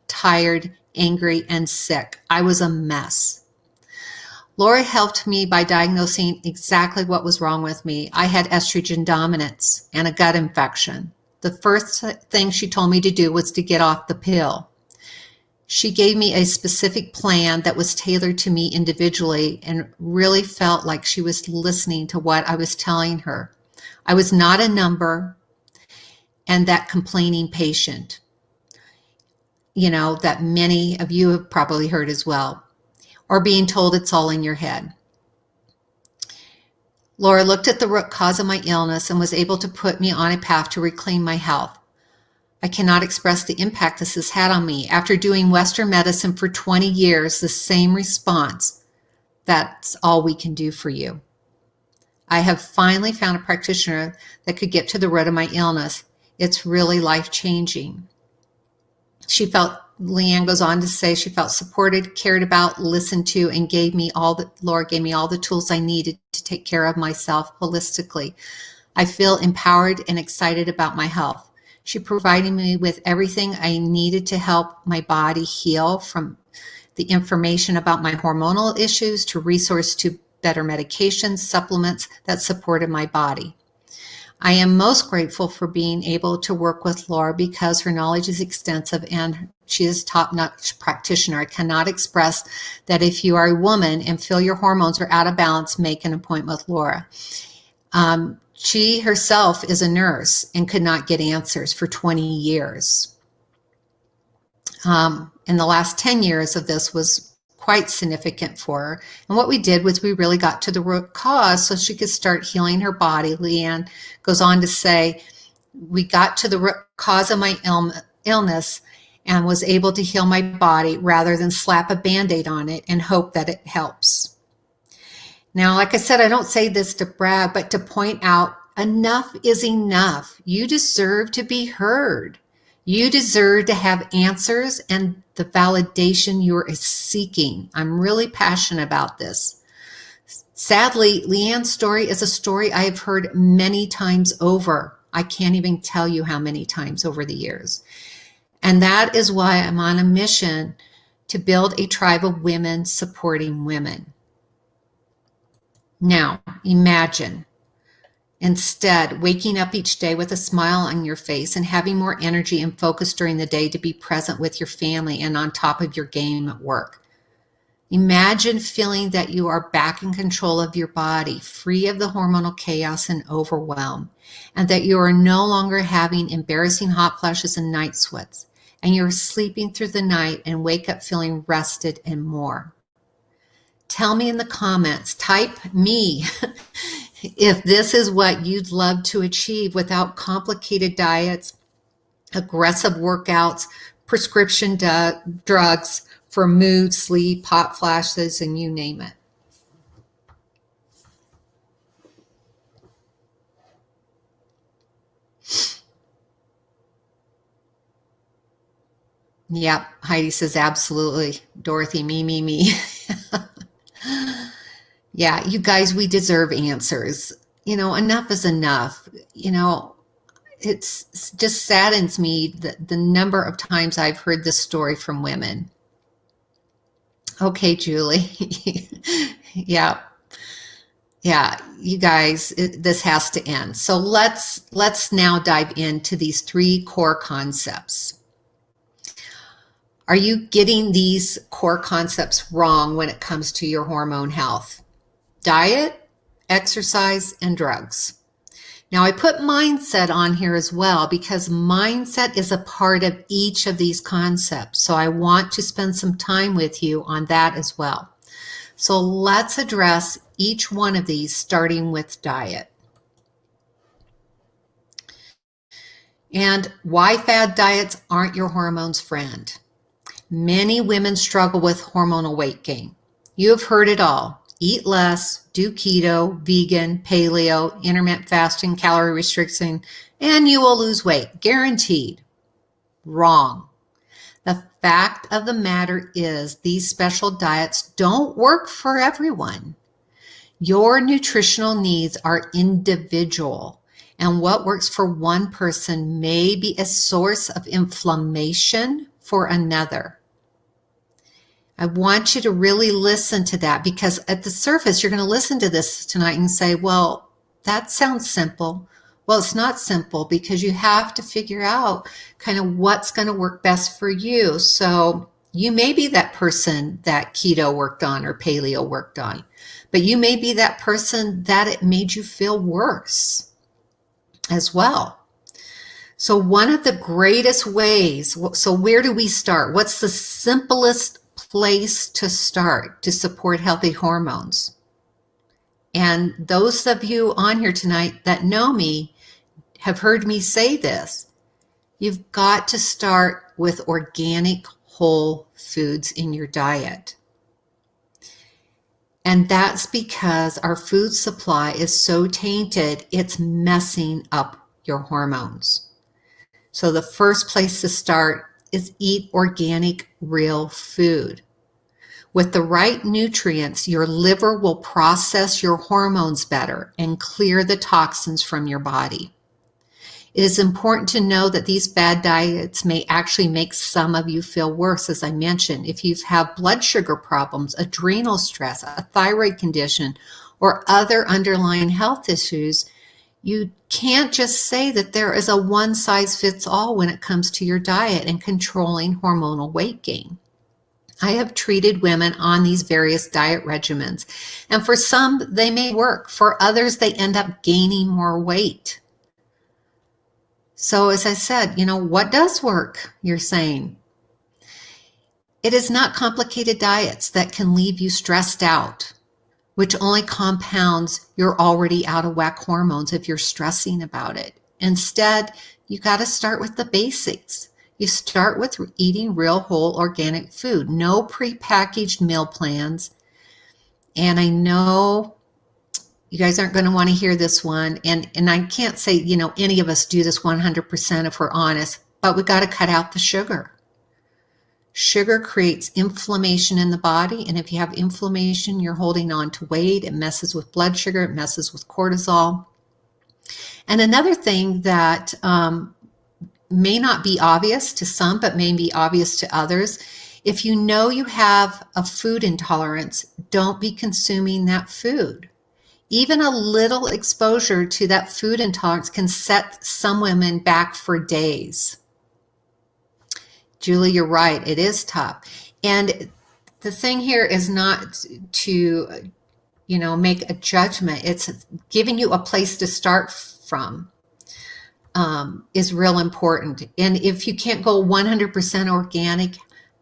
tired, angry, and sick. I was a mess. Laura helped me by diagnosing exactly what was wrong with me. I had estrogen dominance and a gut infection. The first thing she told me to do was to get off the pill. She gave me a specific plan that was tailored to me individually and really felt like she was listening to what I was telling her. I was not a number and that complaining patient, that many of you have probably heard as well, or being told it's all in your head. Laura looked at the root cause of my illness and was able to put me on a path to reclaim my health. I cannot express the impact this has had on me. After doing Western medicine for 20 years, the same response, that's all we can do for you. I have finally found a practitioner that could get to the root of my illness. It's really life-changing. Leanne goes on to say she felt supported, cared about, listened to, and Laura gave me all the tools I needed to take care of myself holistically. I feel empowered and excited about my health. She provided me with everything I needed to help my body heal, from the information about my hormonal issues to resource to better medications, supplements that supported my body. I am most grateful for being able to work with Laura because her knowledge is extensive and she is a top-notch practitioner. I cannot express that if you are a woman and feel your hormones are out of balance, make an appointment with Laura. She herself is a nurse and could not get answers for 20 years. And the last 10 years of this was quite significant for her. And what we did was we really got to the root cause so she could start healing her body. Leanne goes on to say, we got to the root cause of my illness and was able to heal my body rather than slap a Band-Aid on it and hope that it helps. Now, like I said, I don't say this to brag, but to point out enough is enough. You deserve to be heard. You deserve to have answers, and the validation you're seeking. I'm really passionate about this. Sadly, Leanne's story is a story I've heard many times over. I can't even tell you how many times over the years. And that is why I'm on a mission to build a tribe of women supporting women. Now, imagine instead waking up each day with a smile on your face and having more energy and focus during the day to be present with your family and on top of your game at work. Imagine feeling that you are back in control of your body, free of the hormonal chaos and overwhelm, and that you are no longer having embarrassing hot flashes and night sweats, and you're sleeping through the night and wake up feeling rested and more. Tell me in the comments, type me, if this is what you'd love to achieve without complicated diets, aggressive workouts, prescription drugs for mood, sleep, hot flashes, and you name it. Yep, Heidi says absolutely. Dorothy, me. Yeah, you guys, we deserve answers. Enough is enough. It just saddens me the number of times I've heard this story from women. Okay, Julie. Yeah, you guys, this has to end. So let's now dive into these 3 core concepts. Are you getting these core concepts wrong when it comes to your hormone health? Diet, exercise, and drugs. Now, I put mindset on here as well because mindset is a part of each of these concepts. So I want to spend some time with you on that as well. So let's address each one of these, starting with diet. And why fad diets aren't your hormones' friend. Many women struggle with hormonal weight gain. You have heard it all. Eat less, do keto, vegan, paleo, intermittent fasting, calorie restriction, and you will lose weight. Guaranteed. Wrong. The fact of the matter is these special diets don't work for everyone. Your nutritional needs are individual, and what works for one person may be a source of inflammation for another. I want you to really listen to that because at the surface, you're going to listen to this tonight and say, well, that sounds simple. Well, it's not simple because you have to figure out kind of what's going to work best for you. So you may be that person that keto worked on or paleo worked on, but you may be that person that it made you feel worse as well. So one of the greatest ways, so where do we start? What's the simplest place to start to support healthy hormones? And those of you on here tonight that know me have heard me say this. You've got to start with organic whole foods in your diet. And that's because our food supply is so tainted, it's messing up your hormones. So the first place to start is eat organic, real food. With the right nutrients, your liver will process your hormones better and clear the toxins from your body. It is important to know that these bad diets may actually make some of you feel worse, as I mentioned. If you have blood sugar problems, adrenal stress, a thyroid condition, or other underlying health issues, you can't just say that there is a one-size-fits-all when it comes to your diet and controlling hormonal weight gain. I have treated women on these various diet regimens, and for some, they may work. For others, they end up gaining more weight. So as I said, what does work, you're saying? It is not complicated diets that can leave you stressed out, which only compounds your already out of whack hormones if you're stressing about it. Instead, you got to start with the basics. You start with eating real whole organic food, no prepackaged meal plans. And I know you guys aren't going to want to hear this one. And I can't say, any of us do this 100% if we're honest, but we got to cut out the sugar. Sugar creates inflammation in the body, and if you have inflammation, you're holding on to weight. It messes with blood sugar, it messes with cortisol. And another thing that may not be obvious to some, but may be obvious to others, if you know you have a food intolerance, don't be consuming that food. Even a little exposure to that food intolerance can set some women back for days. Julie, you're right. It is tough. And the thing here is not to, make a judgment. It's giving you a place to start from is real important. And if you can't go 100% organic,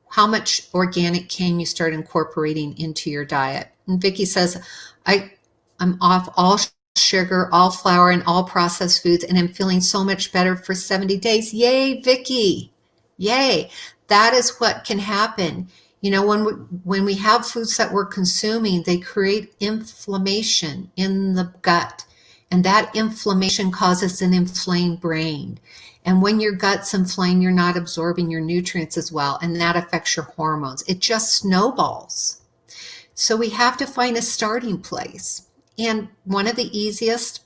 how much organic can you start incorporating into your diet? And Vicki says, I'm off all sugar, all flour, and all processed foods, and I'm feeling so much better for 70 days. Yay, Vicki. Yay. That is what can happen. When we have foods that we're consuming, they create inflammation in the gut. And that inflammation causes an inflamed brain. And when your gut's inflamed, you're not absorbing your nutrients as well. And that affects your hormones. It just snowballs. So we have to find a starting place. And one of the easiest,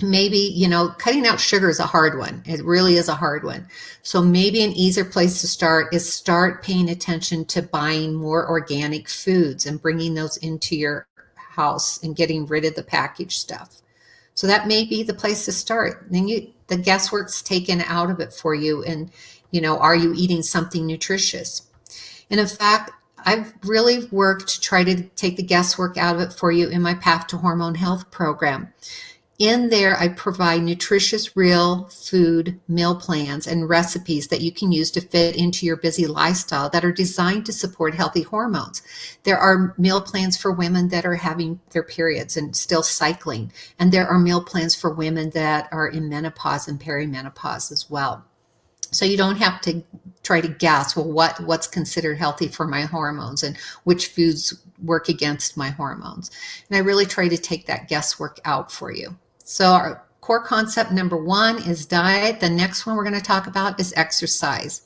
maybe, cutting out sugar is a hard one. It really is a hard one. So maybe an easier place to start is start paying attention to buying more organic foods and bringing those into your house and getting rid of the packaged stuff. So that may be the place to start. Then the guesswork's taken out of it for you. And, are you eating something nutritious? And in fact, I've really worked to try to take the guesswork out of it for you in my Path to Hormone Health program. In there, I provide nutritious, real food meal plans and recipes that you can use to fit into your busy lifestyle that are designed to support healthy hormones. There are meal plans for women that are having their periods and still cycling. And there are meal plans for women that are in menopause and perimenopause as well. So you don't have to try to guess, well, what's considered healthy for my hormones and which foods work against my hormones. And I really try to take that guesswork out for you. So our core concept number 1 is diet. The next one we're going to talk about is exercise.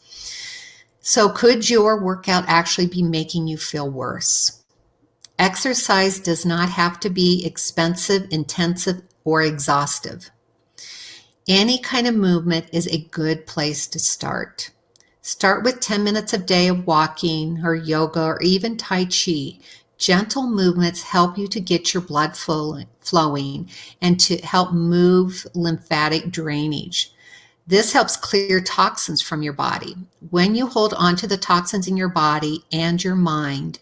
So could your workout actually be making you feel worse? Exercise does not have to be expensive, intensive, or exhaustive. Any kind of movement is a good place to start. Start with 10 minutes a day of walking or yoga or even Tai Chi. Gentle movements help you to get your blood flowing and to help move lymphatic drainage. This helps clear toxins from your body. When you hold on to the toxins in your body and your mind,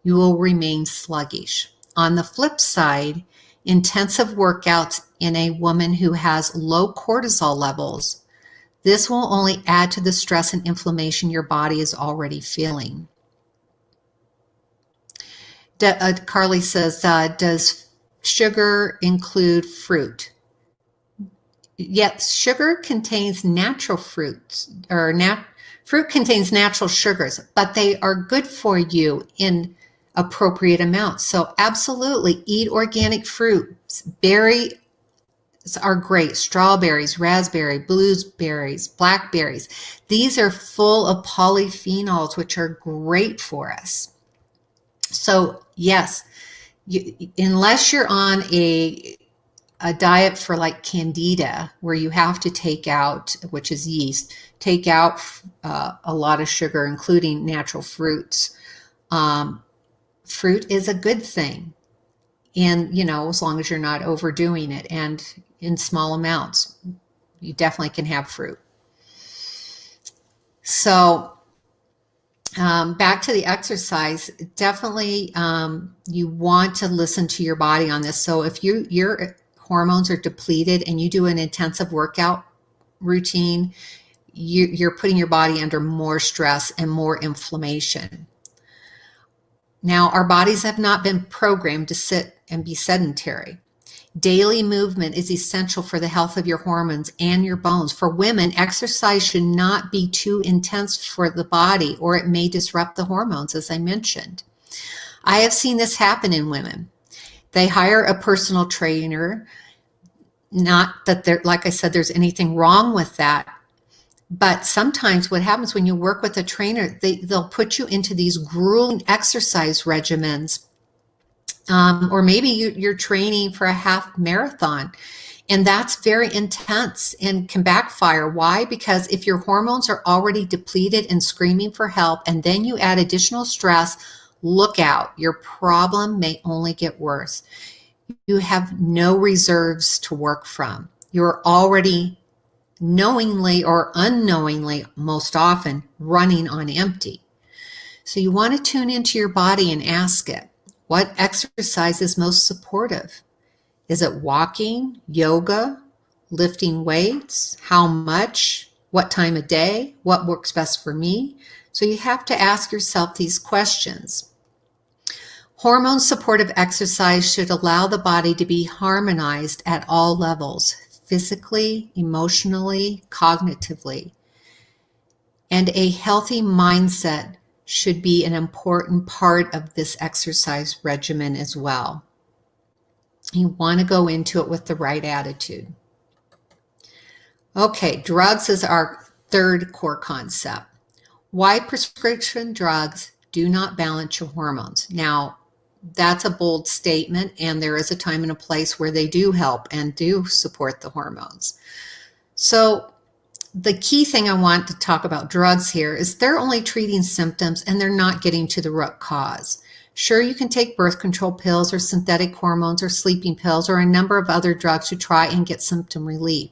you will remain sluggish. On the flip side, intensive workouts in a woman who has low cortisol levels, this will only add to the stress and inflammation your body is already feeling. Carly says, does sugar include fruit? Yes, sugar contains natural fruits, or fruit contains natural sugars, but they are good for you in appropriate amounts. So absolutely eat organic fruits. Berries are great. Strawberries, raspberry, blueberries, blackberries. These are full of polyphenols, which are great for us. So yes, unless you're on a diet for like candida, where you have to take out, which is yeast, take out a lot of sugar, including natural fruits. Fruit is a good thing. And, as long as you're not overdoing it and in small amounts, you definitely can have fruit. So back to the exercise, definitely you want to listen to your body on this. So if your hormones are depleted and you do an intensive workout routine, you're putting your body under more stress and more inflammation. Now, our bodies have not been programmed to sit and be sedentary. Daily movement is essential for the health of your hormones and your bones. For women, exercise should not be too intense for the body, or it may disrupt the hormones, as I mentioned. I have seen this happen in women. They hire a personal trainer. Not that like I said, there's anything wrong with that. But sometimes what happens when you work with a trainer, they'll put you into these grueling exercise regimens, or maybe you're training for a half marathon. And that's very intense and can backfire. Why? Because if your hormones are already depleted and screaming for help, and then you add additional stress, look out. Your problem may only get worse. You have no reserves to work from. You're already knowingly or unknowingly, most often, running on empty. So you want to tune into your body and ask it, what exercise is most supportive? Is it walking, yoga, lifting weights? How much? What time of day? What works best for me? So you have to ask yourself these questions. Hormone supportive exercise should allow the body to be harmonized at all levels, physically, emotionally, cognitively. And a healthy mindset should be an important part of this exercise regimen as well. You want to go into it with the right attitude. Okay, drugs is our third core concept. Why prescription drugs do not balance your hormones. Now, that's a bold statement, and there is a time and a place where they do help and do support the hormones. So the key thing I want to talk about drugs here is they're only treating symptoms and they're not getting to the root cause. Sure, you can take birth control pills or synthetic hormones or sleeping pills or a number of other drugs to try and get symptom relief.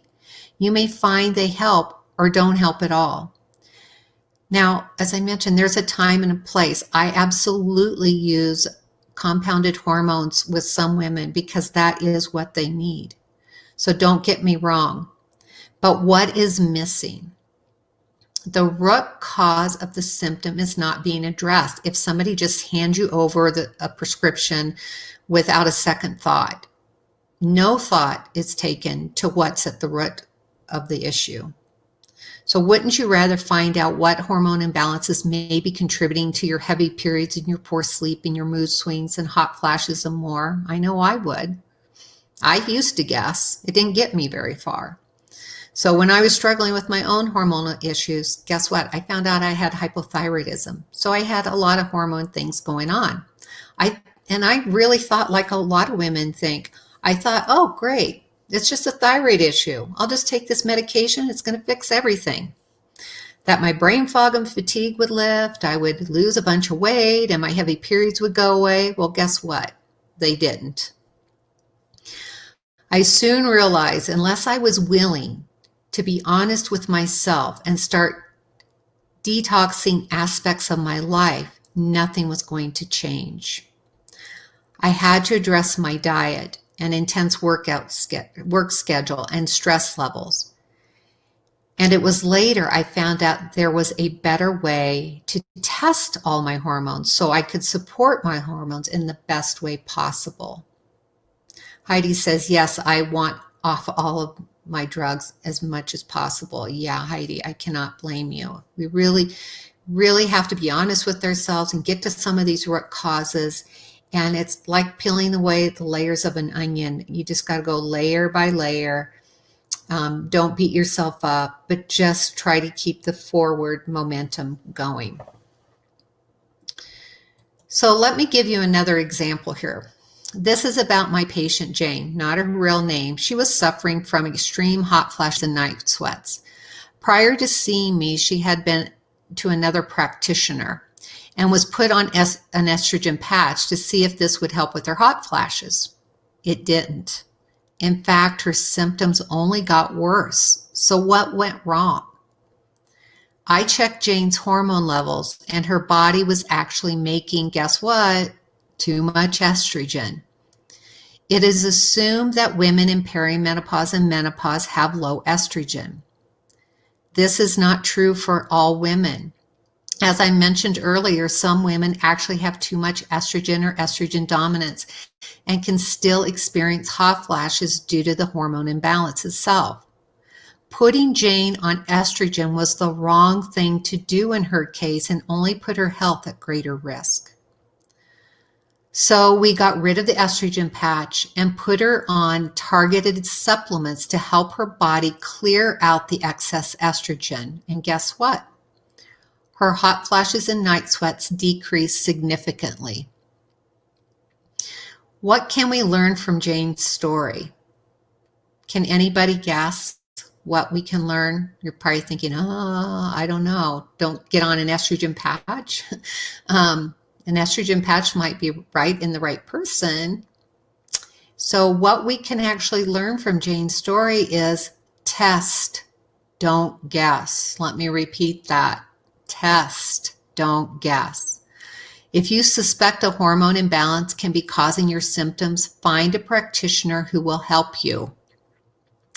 You may find they help or don't help at all. Now, as I mentioned, there's a time and a place. I absolutely use compounded hormones with some women because that is what they need. So don't get me wrong. But what is missing? The root cause of the symptom is not being addressed. If somebody just hands you over a prescription without a second thought, no thought is taken to what's at the root of the issue. So wouldn't you rather find out what hormone imbalances may be contributing to your heavy periods and your poor sleep and your mood swings and hot flashes and more? I know I would. I used to guess. It didn't get me very far. So when I was struggling with my own hormonal issues, guess what? I found out I had hypothyroidism. So I had a lot of hormone things going on. I really thought, like a lot of women think, I thought, oh, great. It's just a thyroid issue. I'll just take this medication. It's going to fix everything. That my brain fog and fatigue would lift. I would lose a bunch of weight and my heavy periods would go away. Well, guess what? They didn't. I soon realized unless I was willing to be honest with myself and start detoxing aspects of my life, nothing was going to change. I had to address my diet and intense work schedule and stress levels. And it was later I found out there was a better way to test all my hormones so I could support my hormones in the best way possible. Heidi says, yes, I want off all of my drugs as much as possible. Yeah, Heidi, I cannot blame you. We really have to be honest with ourselves and get to some of these root causes. And it's like peeling away the layers of an onion. You just got to go layer by layer. Don't beat yourself up, but just try to keep the forward momentum going. So let me give you another example here. This is about my patient Jane, not her real name. She was suffering from extreme hot flashes and night sweats. Prior to seeing me, she had been to another practitioner and was put on an estrogen patch to see if this would help with her hot flashes. It didn't. In fact, her symptoms only got worse. So what went wrong? I checked Jane's hormone levels and her body was actually making, guess what? Too much estrogen. It is assumed that women in perimenopause and menopause have low estrogen. This is not true for all women. As I mentioned earlier, some women actually have too much estrogen or estrogen dominance and can still experience hot flashes due to the hormone imbalance itself. Putting Jane on estrogen was the wrong thing to do in her case and only put her health at greater risk. So we got rid of the estrogen patch and put her on targeted supplements to help her body clear out the excess estrogen. And guess what? Her hot flashes and night sweats decreased significantly. What can we learn from Jane's story? Can anybody guess what we can learn? You're probably thinking, oh, I don't know. Don't get on an estrogen patch. An estrogen patch might be right in the right person. So what we can actually learn from Jane's story is test, don't guess. Let me repeat that. Test, don't guess. If you suspect a hormone imbalance can be causing your symptoms, find a practitioner who will help you.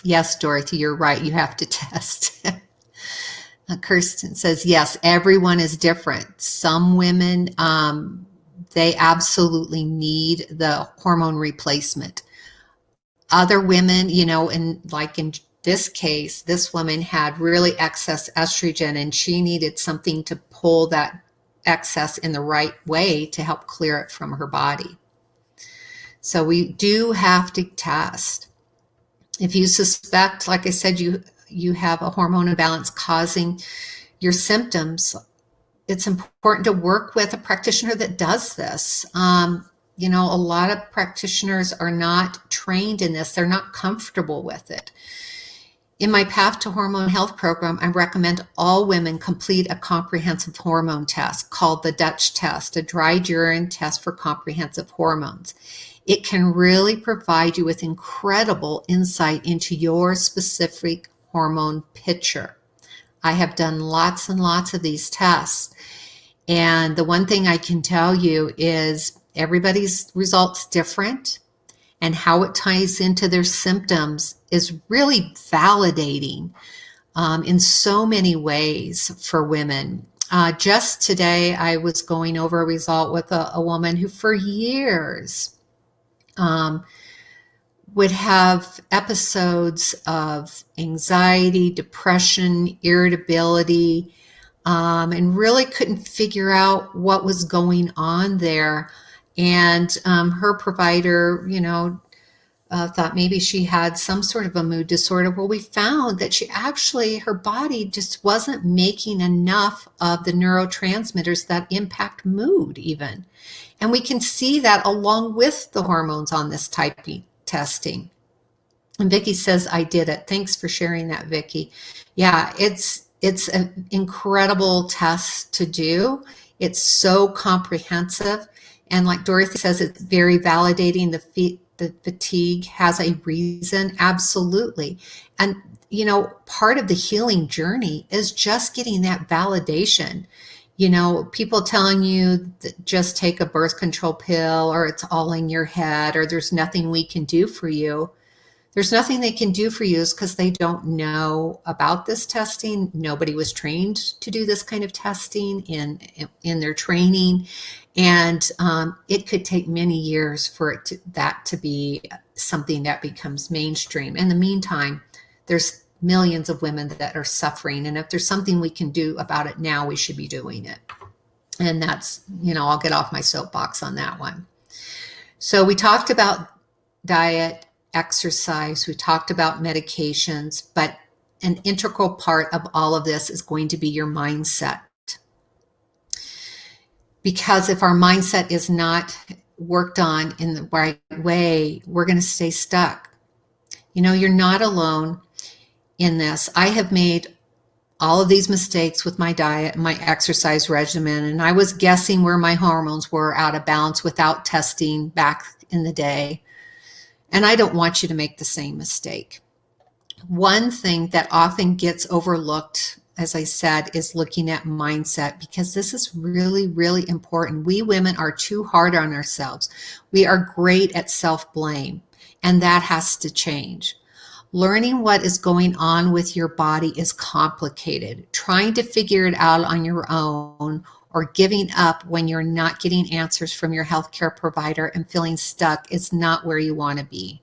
Yes, Dorothy, you're right. You have to test. Kirsten says, yes, everyone is different. Some women, they absolutely need the hormone replacement. Other women, in this case, this woman had really excess estrogen and she needed something to pull that excess in the right way to help clear it from her body. So we do have to test. If you suspect, like I said, you have a hormone imbalance causing your symptoms, it's important to work with a practitioner that does this. A lot of practitioners are not trained in this. They're not comfortable with it. In my Path to Hormone Health program, I recommend all women complete a comprehensive hormone test called the Dutch test, a dried urine test for comprehensive hormones. It can really provide you with incredible insight into your specific hormone picture. I have done lots and lots of these tests. And the one thing I can tell you is everybody's results different, and how it ties into their symptoms is really validating in so many ways for women. Just today, I was going over a result with a woman who for years would have episodes of anxiety, depression, irritability, and really couldn't figure out what was going on there. And her provider, thought maybe she had some sort of a mood disorder. Well, we found that her body just wasn't making enough of the neurotransmitters that impact mood even. And we can see that along with the hormones on this type testing. And Vicki says, I did it. Thanks for sharing that, Vicki. Yeah, it's an incredible test to do. It's so comprehensive. And like Dorothy says, it's very validating. The fatigue has a reason. Absolutely. And, part of the healing journey is just getting that validation. People telling you that just take a birth control pill, or it's all in your head, or there's nothing we can do for you. There's nothing they can do for you is because they don't know about this testing. Nobody was trained to do this kind of testing in their training. And it could take many years for that to be something that becomes mainstream. In the meantime, there's millions of women that are suffering. And if there's something we can do about it now, we should be doing it. And that's, I'll get off my soapbox on that one. So we talked about diet, exercise, we talked about medications, but an integral part of all of this is going to be your mindset. Because if our mindset is not worked on in the right way, we're going to stay stuck. You're not alone in this. I have made all of these mistakes with my diet, my exercise regimen, and I was guessing where my hormones were out of balance without testing back in the day. And I don't want you to make the same mistake. One thing that often gets overlooked, as I said, is looking at mindset, because this is really, really important. We women are too hard on ourselves. We are great at self-blame, and that has to change. Learning what is going on with your body is complicated. Trying to figure it out on your own, or giving up when you're not getting answers from your healthcare provider and feeling stuck, is not where you want to be.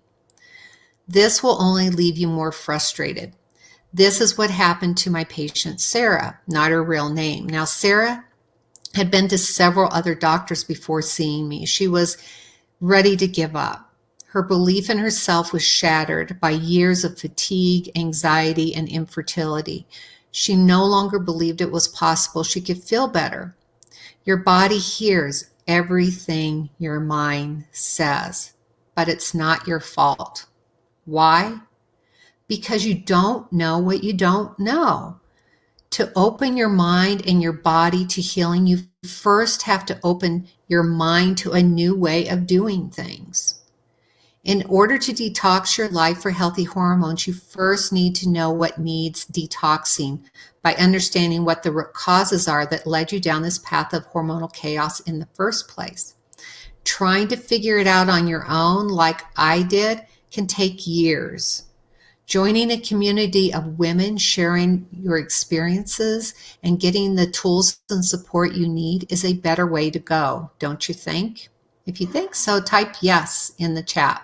This will only leave you more frustrated. This is what happened to my patient, Sarah, not her real name. Now, Sarah had been to several other doctors before seeing me. She was ready to give up. Her belief in herself was shattered by years of fatigue, anxiety, and infertility. She no longer believed it was possible she could feel better. Your body hears everything your mind says, but it's not your fault. Why? Because you don't know what you don't know. To open your mind and your body to healing, you first have to open your mind to a new way of doing things. In order to detox your life for healthy hormones, you first need to know what needs detoxing by understanding what the root causes are that led you down this path of hormonal chaos in the first place. Trying to figure it out on your own, like I did, can take years. Joining a community of women sharing your experiences and getting the tools and support you need is a better way to go, don't you think? If you think so, type yes in the chat.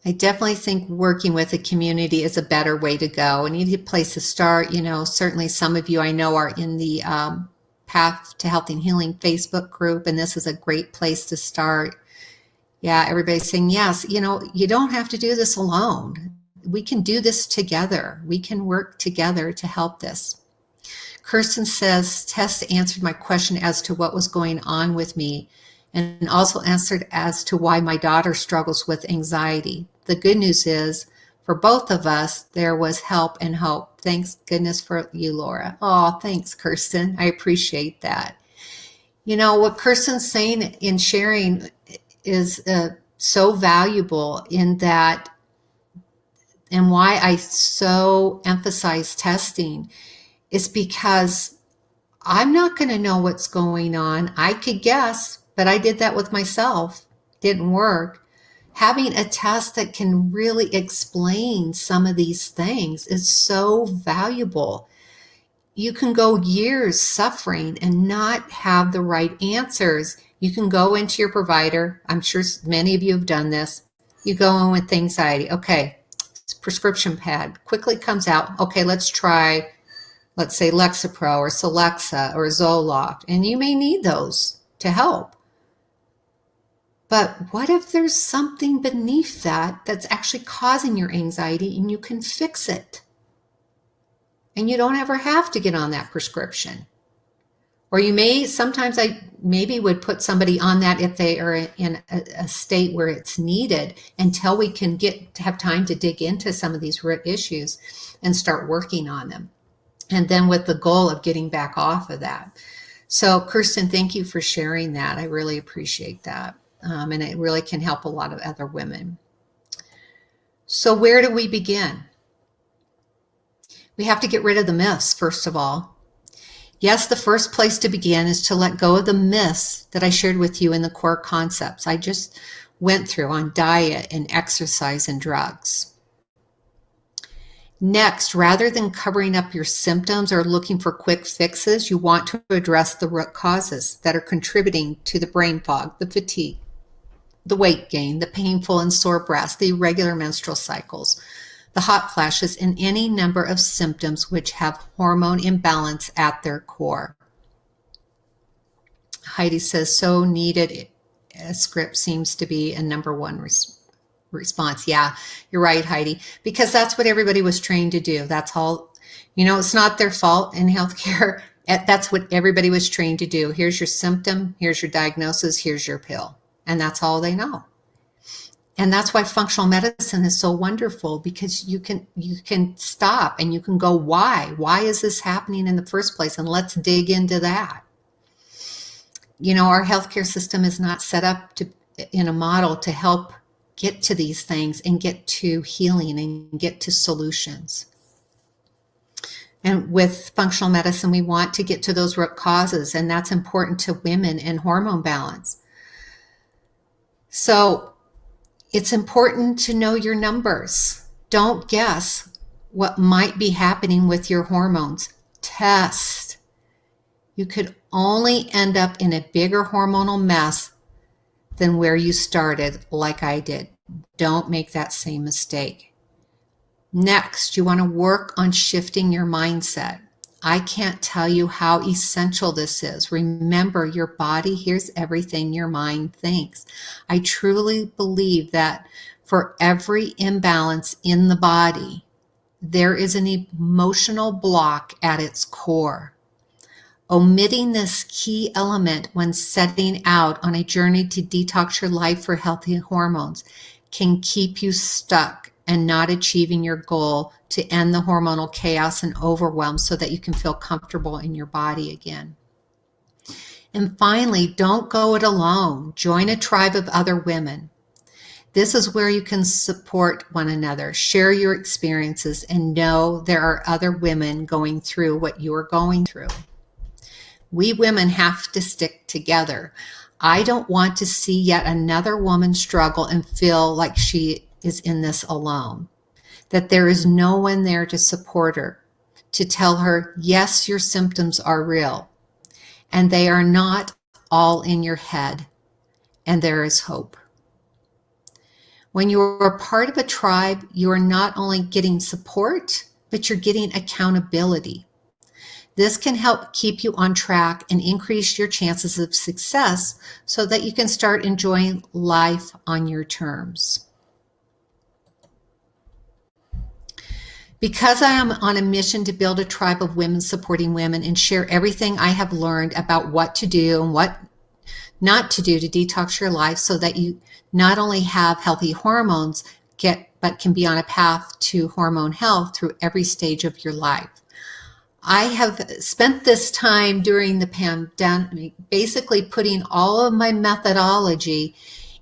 I definitely think working with a community is a better way to go. And you need a place to start. Certainly some of you I know are in the Path to Health and Healing Facebook group, and this is a great place to start. Yeah, everybody's saying yes. You don't have to do this alone. We can do this together. We can work together to help this. Kirsten says, Tess answered my question as to what was going on with me and also answered as to why my daughter struggles with anxiety. The good news is, for both of us, there was help and hope. Thanks goodness for you, Laura. Oh, thanks, Kirsten. I appreciate that. What Kirsten's saying in sharing is so valuable in that, and why I so emphasize testing is because I'm not going to know what's going on. I could guess, but I did that with myself. Didn't work. Having a test that can really explain some of these things is so valuable. You can go years suffering and not have the right answers. You can go into your provider. I'm sure many of you have done this. You go in with anxiety. Okay, prescription pad quickly comes out. Okay, let's try, let's say Lexapro or Celexa or Zoloft, and you may need those to help. But what if there's something beneath that that's actually causing your anxiety and you can fix it? And you don't ever have to get on that prescription. Or you may, sometimes I maybe would put somebody on that if they are in a state where it's needed until we can get to have time to dig into some of these root issues and start working on them. And then with the goal of getting back off of that. So Kirsten, thank you for sharing that. I really appreciate that. And it really can help a lot of other women. So where do we begin? We have to get rid of the myths, first of all. Yes, the first place to begin is to let go of the myths that I shared with you in the core concepts I just went through on diet and exercise and drugs. Next, rather than covering up your symptoms or looking for quick fixes, you want to address the root causes that are contributing to the brain fog, the fatigue, the weight gain, the painful and sore breasts, the irregular menstrual cycles, the hot flashes, and any number of symptoms which have hormone imbalance at their core. Heidi says, so needed. A script seems to be a number one response. Yeah, you're right, Heidi, because that's what everybody was trained to do. That's all, it's not their fault in healthcare. That's what everybody was trained to do. Here's your symptom, here's your diagnosis, here's your pill. And that's all they know. And that's why functional medicine is so wonderful, because you can stop and you can go, why? Why is this happening in the first place? And let's dig into that. Our healthcare system is not set up in a model to help get to these things and get to healing and get to solutions. And with functional medicine, we want to get to those root causes, and that's important to women and hormone balance. So it's important to know your numbers. Don't guess what might be happening with your hormones. Test. You could only end up in a bigger hormonal mess than where you started, like I did. Don't make that same mistake. Next, you want to work on shifting your mindset. I can't tell you how essential this is. Remember, your body hears everything your mind thinks. I truly believe that for every imbalance in the body, there is an emotional block at its core. Omitting this key element when setting out on a journey to detox your life for healthy hormones can keep you stuck and not achieving your goal to end the hormonal chaos and overwhelm so that you can feel comfortable in your body again. And finally, don't go it alone. Join a tribe of other women. This is where you can support one another, share your experiences, and know there are other women going through what you are going through. We women have to stick together. I don't want to see yet another woman struggle and feel like she is in this alone, that there is no one there to support her, to tell her, yes, your symptoms are real, and they are not all in your head, and there is hope. When you are part of a tribe, you are not only getting support, but you're getting accountability. This can help keep you on track and increase your chances of success so that you can start enjoying life on your terms. Because I am on a mission to build a tribe of women supporting women and share everything I have learned about what to do and what not to do to detox your life so that you not only have healthy hormones, but can be on a path to hormone health through every stage of your life. I have spent this time during the pandemic basically putting all of my methodology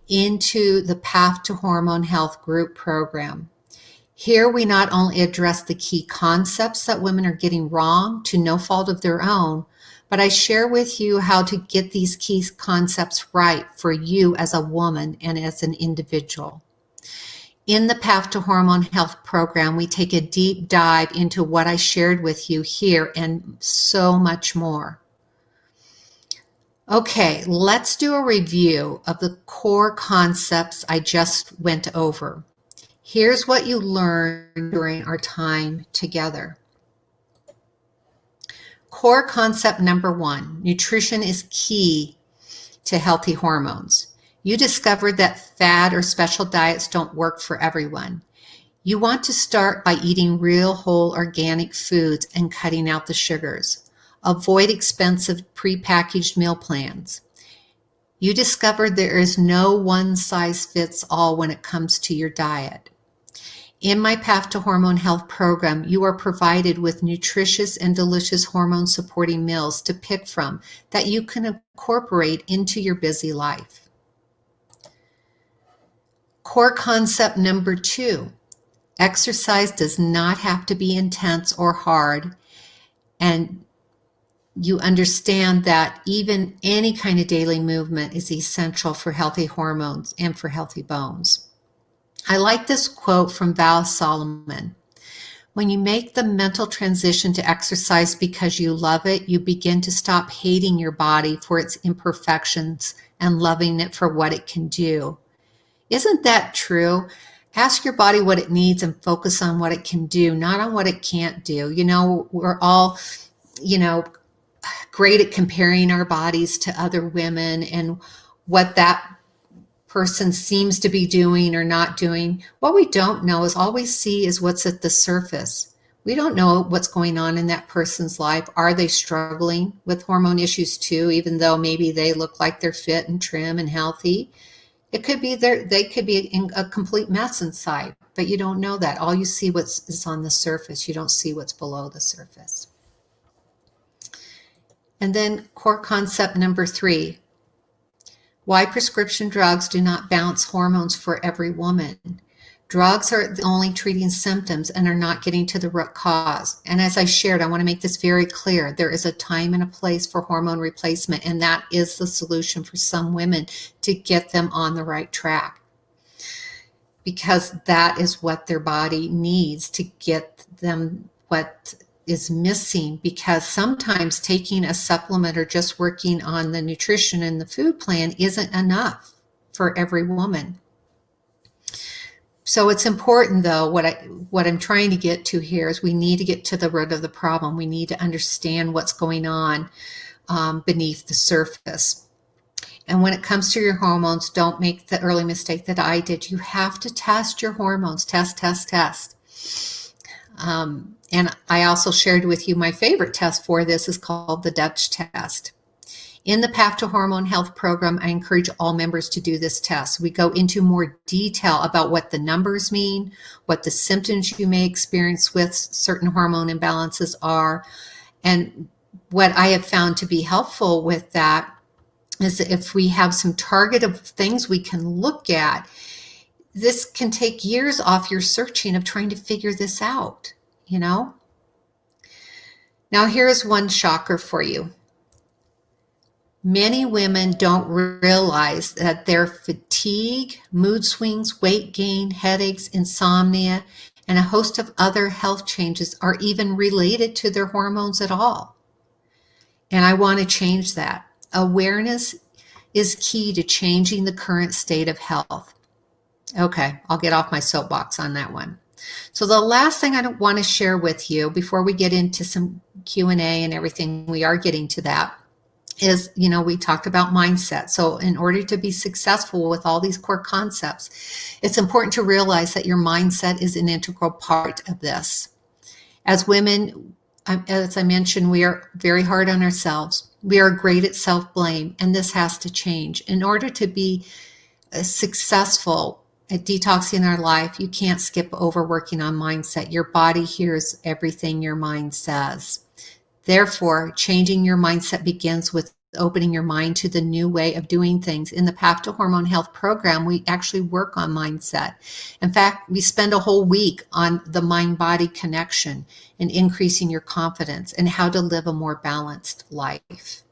into the Path to Hormone Health group program. Here we not only address the key concepts that women are getting wrong to no fault of their own, but I share with you how to get these key concepts right for you as a woman and as an individual. In the Path to Hormone Health program, we take a deep dive into what I shared with you here and so much more. Okay, let's do a review of the core concepts I just went over. Here's what you learned during our time together. Core concept number 1, nutrition is key to healthy hormones. You discovered that fad or special diets don't work for everyone. You want to start by eating real, whole, organic foods and cutting out the sugars. Avoid expensive prepackaged meal plans. You discovered there is no one size fits all when it comes to your diet. In my Path to Hormone Health program, you are provided with nutritious and delicious hormone-supporting meals to pick from that you can incorporate into your busy life. Core concept number 2, exercise does not have to be intense or hard, and you understand that even any kind of daily movement is essential for healthy hormones and for healthy bones. I like this quote from Val Solomon. When you make the mental transition to exercise because you love it, you begin to stop hating your body for its imperfections and loving it for what it can do. Isn't that true? Ask your body what it needs and focus on what it can do, not on what it can't do. You know, we're all, great at comparing our bodies to other women and what that person seems to be doing or not doing. What we don't know is all we see is what's at the surface. We don't know what's going on in that person's life. Are they struggling with hormone issues too, even though maybe they look like they're fit and trim and healthy? It could be they could be in a complete mess inside, but you don't know that. All you see is on the surface. You don't see what's below the surface. And then core concept number 3, why prescription drugs do not balance hormones for every woman. Drugs are only treating symptoms and are not getting to the root cause. And as I shared, I want to make this very clear. There is a time and a place for hormone replacement, and that is the solution for some women to get them on the right track, because that is what their body needs to get them what is missing, because sometimes taking a supplement or just working on the nutrition and the food plan isn't enough for every woman. So it's important, though, what I'm trying to get to here is we need to get to the root of the problem. We need to understand what's going on beneath the surface. And when it comes to your hormones, don't make the early mistake that I did. You have to test your hormones. Test, test, test. And I also shared with you my favorite test for this is called the Dutch test. In the Path to Hormone Health program, I encourage all members to do this test. We go into more detail about what the numbers mean, what the symptoms you may experience with certain hormone imbalances are. And what I have found to be helpful with that is that if we have some targeted things we can look at, this can take years off your searching of trying to figure this out, you know? Now, here's one shocker for you. Many women don't realize that their fatigue, mood swings, weight gain, headaches, insomnia, and a host of other health changes are even related to their hormones at all. And I want to change that. Awareness is key to changing the current state of health. Okay, I'll get off my soapbox on that one. So the last thing I want to share with you before we get into some Q&A and everything, we are getting to that, is, we talked about mindset. So in order to be successful with all these core concepts, it's important to realize that your mindset is an integral part of this. As women, as I mentioned, we are very hard on ourselves. We are great at self-blame, and this has to change. In order to be successful at detoxing our life, you can't skip over working on mindset. Your body hears everything your mind says. Therefore, changing your mindset begins with opening your mind to the new way of doing things. In the Path to Hormone Health program, we actually work on mindset. In fact, we spend a whole week on the mind-body connection and increasing your confidence and how to live a more balanced life.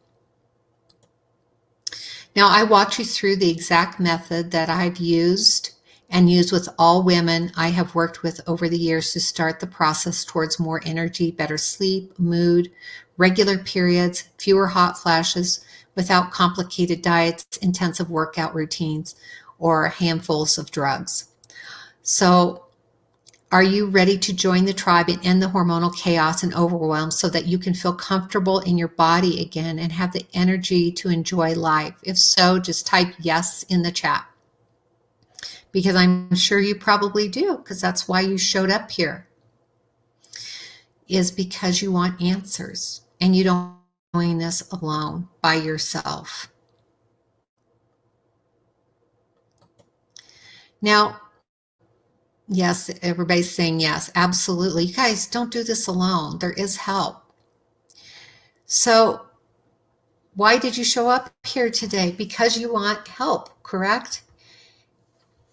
Now, I walked you through the exact method that I've used and use with all women I have worked with over the years to start the process towards more energy, better sleep, mood, regular periods, fewer hot flashes, without complicated diets, intensive workout routines, or handfuls of drugs. So, are you ready to join the tribe and end the hormonal chaos and overwhelm so that you can feel comfortable in your body again and have the energy to enjoy life? If so, just type yes in the chat, because I'm sure you probably do, because that's why you showed up here, is because you want answers and you don't doing this alone by yourself. Now, yes, everybody's saying yes, absolutely. You guys don't do this alone. There is help. So why did you show up here today? Because you want help, correct?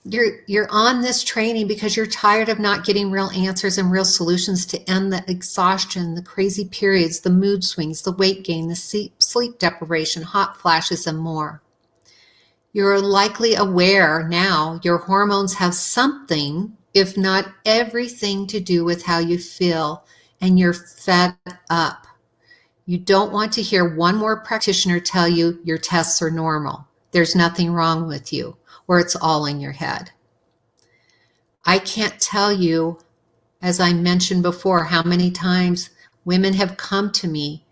You're on this training because you're tired of not getting real answers and real solutions to end the exhaustion, the crazy periods, the mood swings, the weight gain, the sleep deprivation, hot flashes, and more. You're likely aware now your hormones have something, if not everything, to do with how you feel, and you're fed up. You don't want to hear one more practitioner tell you your tests are normal, there's nothing wrong with you, or it's all in your head. I can't tell you, as I mentioned before, how many times women have come to me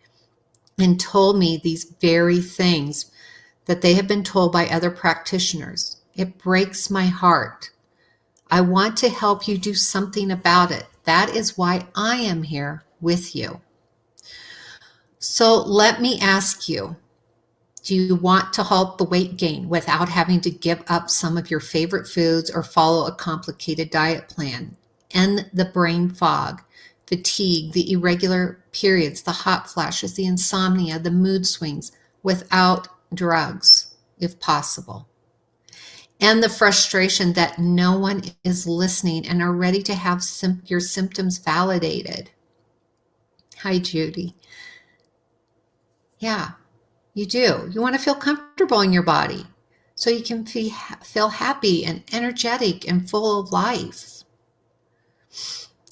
and told me these very things that they have been told by other practitioners. It breaks my heart. I want to help you do something about it. That is why I am here with you. So let me ask you, do you want to halt the weight gain without having to give up some of your favorite foods or follow a complicated diet plan? End the brain fog, fatigue, the irregular periods, the hot flashes, the insomnia, the mood swings without drugs, if possible. And the frustration that no one is listening and are ready to have your symptoms validated. Hi, Judy. Yeah, you do. You want to feel comfortable in your body so you can feel happy and energetic and full of life.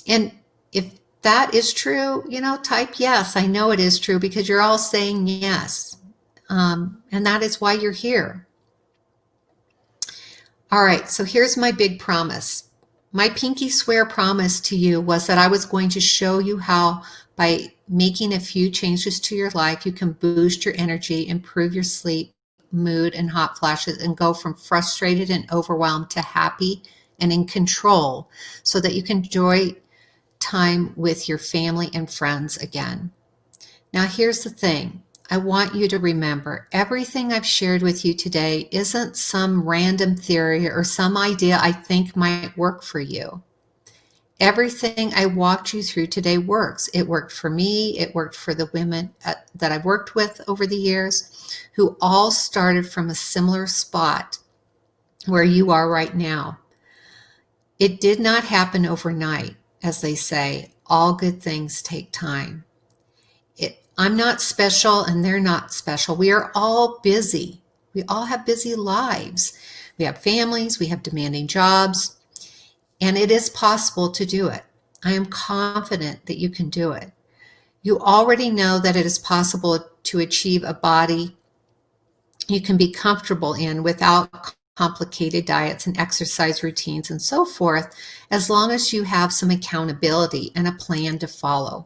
And if that is true, type yes. I know it is true because you're all saying yes. And that is why you're here. All right, so here's my big promise. My pinky swear promise to you was that I was going to show you how, by making a few changes to your life, you can boost your energy, improve your sleep, mood, and hot flashes, and go from frustrated and overwhelmed to happy and in control so that you can enjoy time with your family and friends again. Now, here's the thing. I want you to remember everything I've shared with you today isn't some random theory or some idea I think might work for you. Everything I walked you through today works. It worked for me. It worked for the women that I've worked with over the years, who all started from a similar spot where you are right now. It did not happen overnight, as they say. All good things take time. I'm not special and they're not special. We are all busy. We all have busy lives. We have families, we have demanding jobs, and it is possible to do it. I am confident that you can do it. You already know that it is possible to achieve a body you can be comfortable in without complicated diets and exercise routines and so forth, as long as you have some accountability and a plan to follow.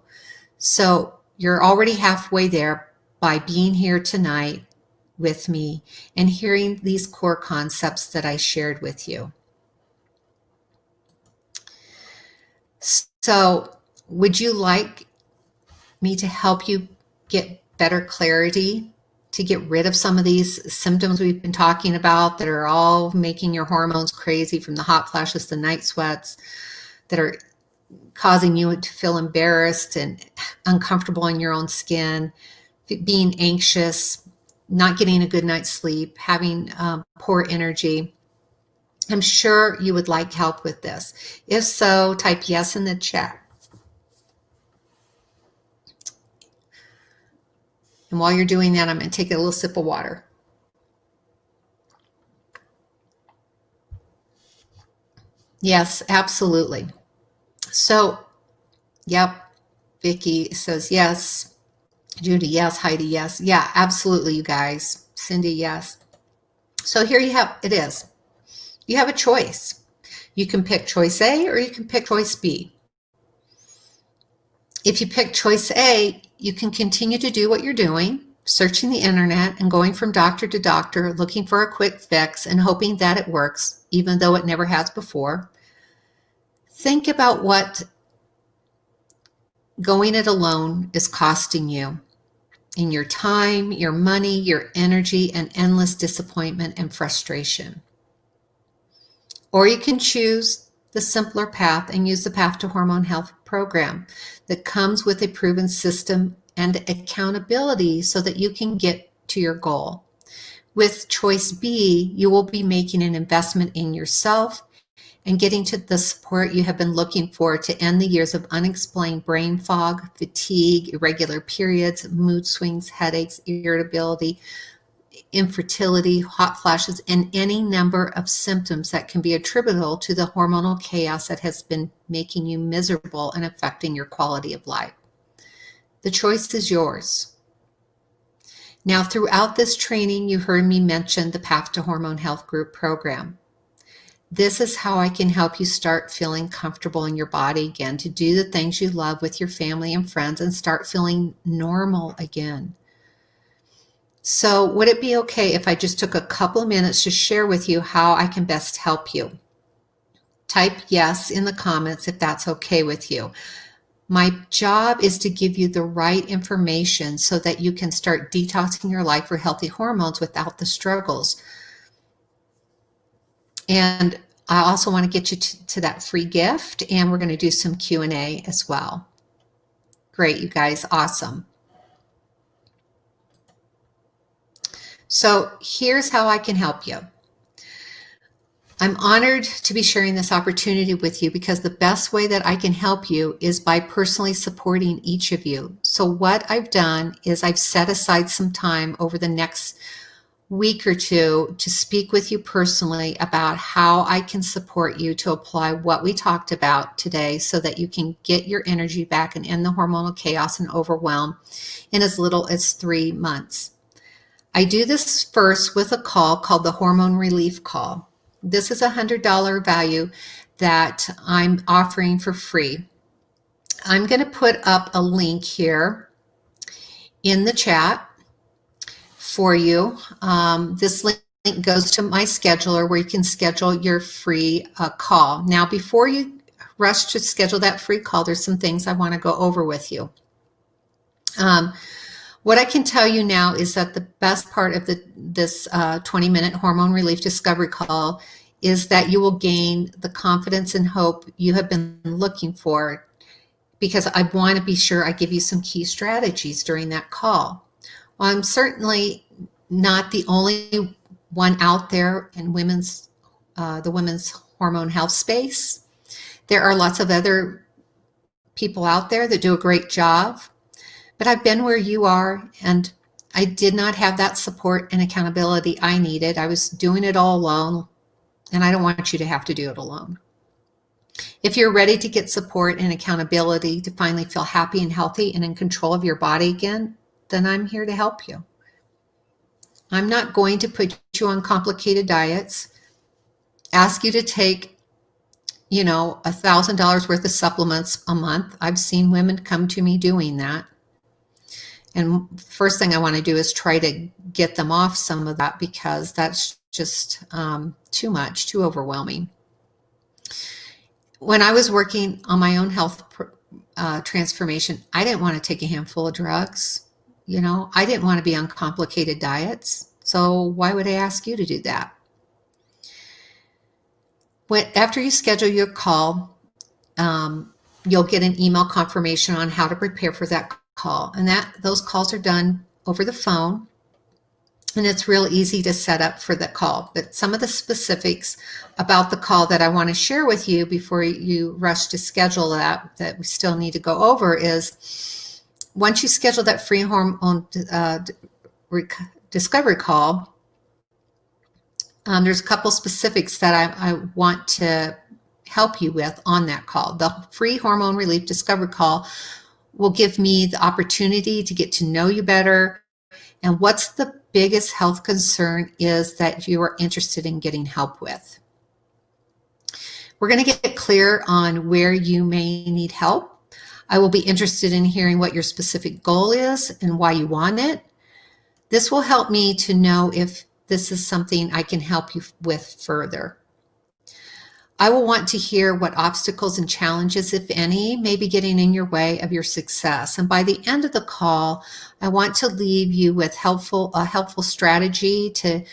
So you're already halfway there by being here tonight with me and hearing these core concepts that I shared with you. So, would you like me to help you get better clarity, to get rid of some of these symptoms we've been talking about that are all making your hormones crazy, from the hot flashes, the night sweats, that are causing you to feel embarrassed and uncomfortable in your own skin, being anxious, not getting a good night's sleep, having poor energy? I'm sure you would like help with this. If so, type yes in the chat. And while you're doing that, I'm going to take a little sip of water. Yes, absolutely. So, yep, Vicki says yes. Judy, yes. Heidi, yes. Yeah, absolutely, you guys. Cindy, yes. So here you have, it is. You have a choice. You can pick choice A or you can pick choice B. If you pick choice A, you can continue to do what you're doing, searching the internet and going from doctor to doctor, looking for a quick fix and hoping that it works, even though it never has before. Think about what going it alone is costing you in your time, your money, your energy, and endless disappointment and frustration. Or you can choose the simpler path and use the Path to Hormone Health program that comes with a proven system and accountability so that you can get to your goal. With choice B, you will be making an investment in yourself and getting to the support you have been looking for to end the years of unexplained brain fog, fatigue, irregular periods, mood swings, headaches, irritability, infertility, hot flashes, and any number of symptoms that can be attributable to the hormonal chaos that has been making you miserable and affecting your quality of life. The choice is yours. Now, throughout this training, you heard me mention the Path to Hormone Health Group program. This is how I can help you start feeling comfortable in your body again, to do the things you love with your family and friends and start feeling normal again. So would it be okay if I just took a couple of minutes to share with you how I can best help you? Type yes in the comments if that's okay with you. My job is to give you the right information so that you can start detoxing your life for healthy hormones without the struggles. And I also want to get you to that free gift, and we're going to do some Q&A as well. Great, you guys, awesome. So here's how I can help you. I'm honored to be sharing this opportunity with you because the best way that I can help you is by personally supporting each of you. So what I've done is I've set aside some time over the next week or two to speak with you personally about how I can support you to apply what we talked about today so that you can get your energy back and end the hormonal chaos and overwhelm in as little as 3 months. I do this first with a call called the Hormone Relief Call. This is a $100 value that I'm offering for free. I'm going to put up a link here in the chat for you. This link goes to my scheduler where you can schedule your free call. Now, before you rush to schedule that free call, there's some things I want to go over with you. What I can tell you now is that the best part of this 20-minute hormone relief discovery call is that you will gain the confidence and hope you have been looking for, because I want to be sure I give you some key strategies during that call. Well, I'm certainly not the only one out there in the women's hormone health space. There are lots of other people out there that do a great job, but I've been where you are, and I did not have that support and accountability I needed. I was doing it all alone, and I don't want you to have to do it alone. If you're ready to get support and accountability to finally feel happy and healthy and in control of your body again, then I'm here to help you. I'm not going to put you on complicated diets, ask you to take, $1,000 worth of supplements a month. I've seen women come to me doing that. And first thing I want to do is try to get them off some of that, because that's just too much, too overwhelming. When I was working on my own health transformation, I didn't want to take a handful of drugs. I didn't want to be on complicated diets. So why would I ask you to do that? After you schedule your call, you'll get an email confirmation on how to prepare for that call. And those calls are done over the phone. And it's real easy to set up for the call. But some of the specifics about the call that I want to share with you before you rush to schedule that we still need to go over is, once you schedule that free hormone discovery call, there's a couple specifics that I want to help you with on that call. The free hormone relief discovery call will give me the opportunity to get to know you better, and what's the biggest health concern is that you are interested in getting help with. We're going to get clear on where you may need help. I will be interested in hearing what your specific goal is and why you want it. This will help me to know if this is something I can help you with further. I will want to hear what obstacles and challenges, if any, may be getting in your way of your success. And by the end of the call, I want to leave you with a helpful strategy to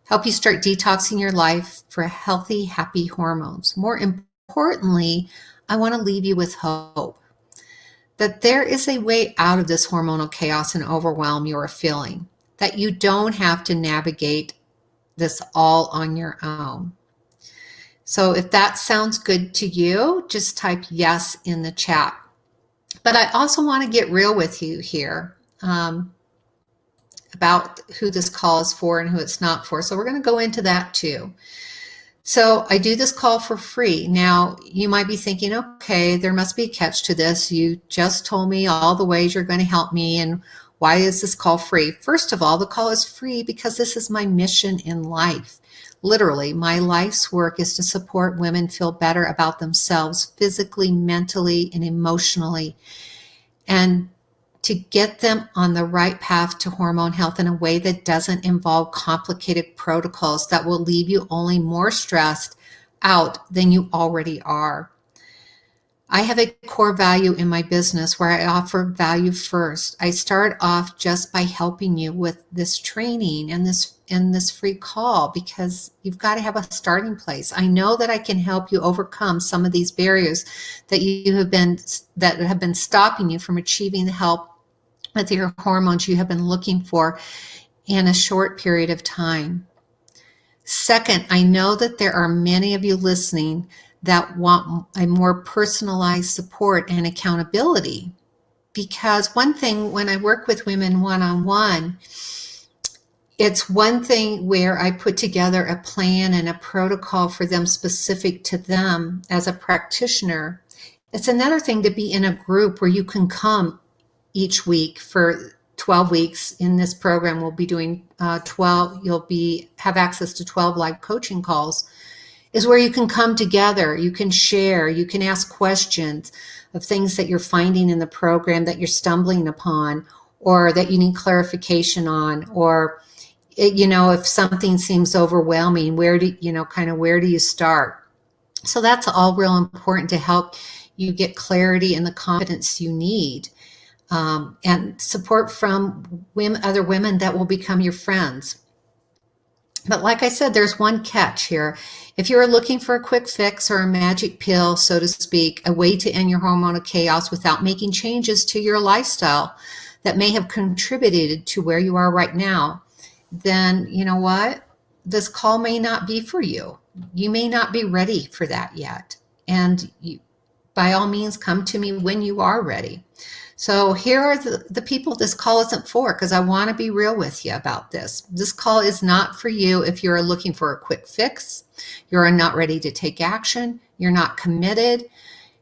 help you start detoxing your life for healthy, happy hormones. More importantly, I want to leave you with hope that there is a way out of this hormonal chaos and overwhelm you are feeling, that you don't have to navigate this all on your own. So if that sounds good to you, just type yes in the chat. But I also want to get real with you here about who this call is for and who it's not for. So we're going to go into that too. So I do this call for free. Now, you might be thinking, okay, there must be a catch to this. You just told me all the ways you're going to help me, and why is this call free? First of all, the call is free because this is my mission in life. Literally, my life's work is to support women feel better about themselves physically, mentally, and emotionally, and to get them on the right path to hormone health in a way that doesn't involve complicated protocols that will leave you only more stressed out than you already are. I have a core value in my business where I offer value first. I start off just by helping you with this training and this free call, because you've got to have a starting place. I know that I can help you overcome some of these barriers that have been stopping you from achieving the help with your hormones you have been looking for in a short period of time. Second, I know that there are many of you listening that want a more personalized support and accountability. Because one thing, when I work with women one-on-one, it's one thing where I put together a plan and a protocol for them specific to them as a practitioner. It's another thing to be in a group where you can come each week for 12 weeks. In this program, we'll be doing 12. You'll have access to 12 live coaching calls is where you can come together, you can share, you can ask questions of things that you're finding in the program that you're stumbling upon, or that you need clarification on, or if something seems overwhelming, where do you start? So that's all real important to help you get clarity and the confidence you need, and support from other women that will become your friends. But like I said, there's one catch here. If you're looking for a quick fix or a magic pill, so to speak, a way to end your hormonal chaos without making changes to your lifestyle that may have contributed to where you are right now, then you know what? This call may not be for you. You may not be ready for that yet. And by all means, come to me when you are ready. So here are the people this call isn't for, because I want to be real with you about this. This call is not for you if you're looking for a quick fix, you're not ready to take action, you're not committed,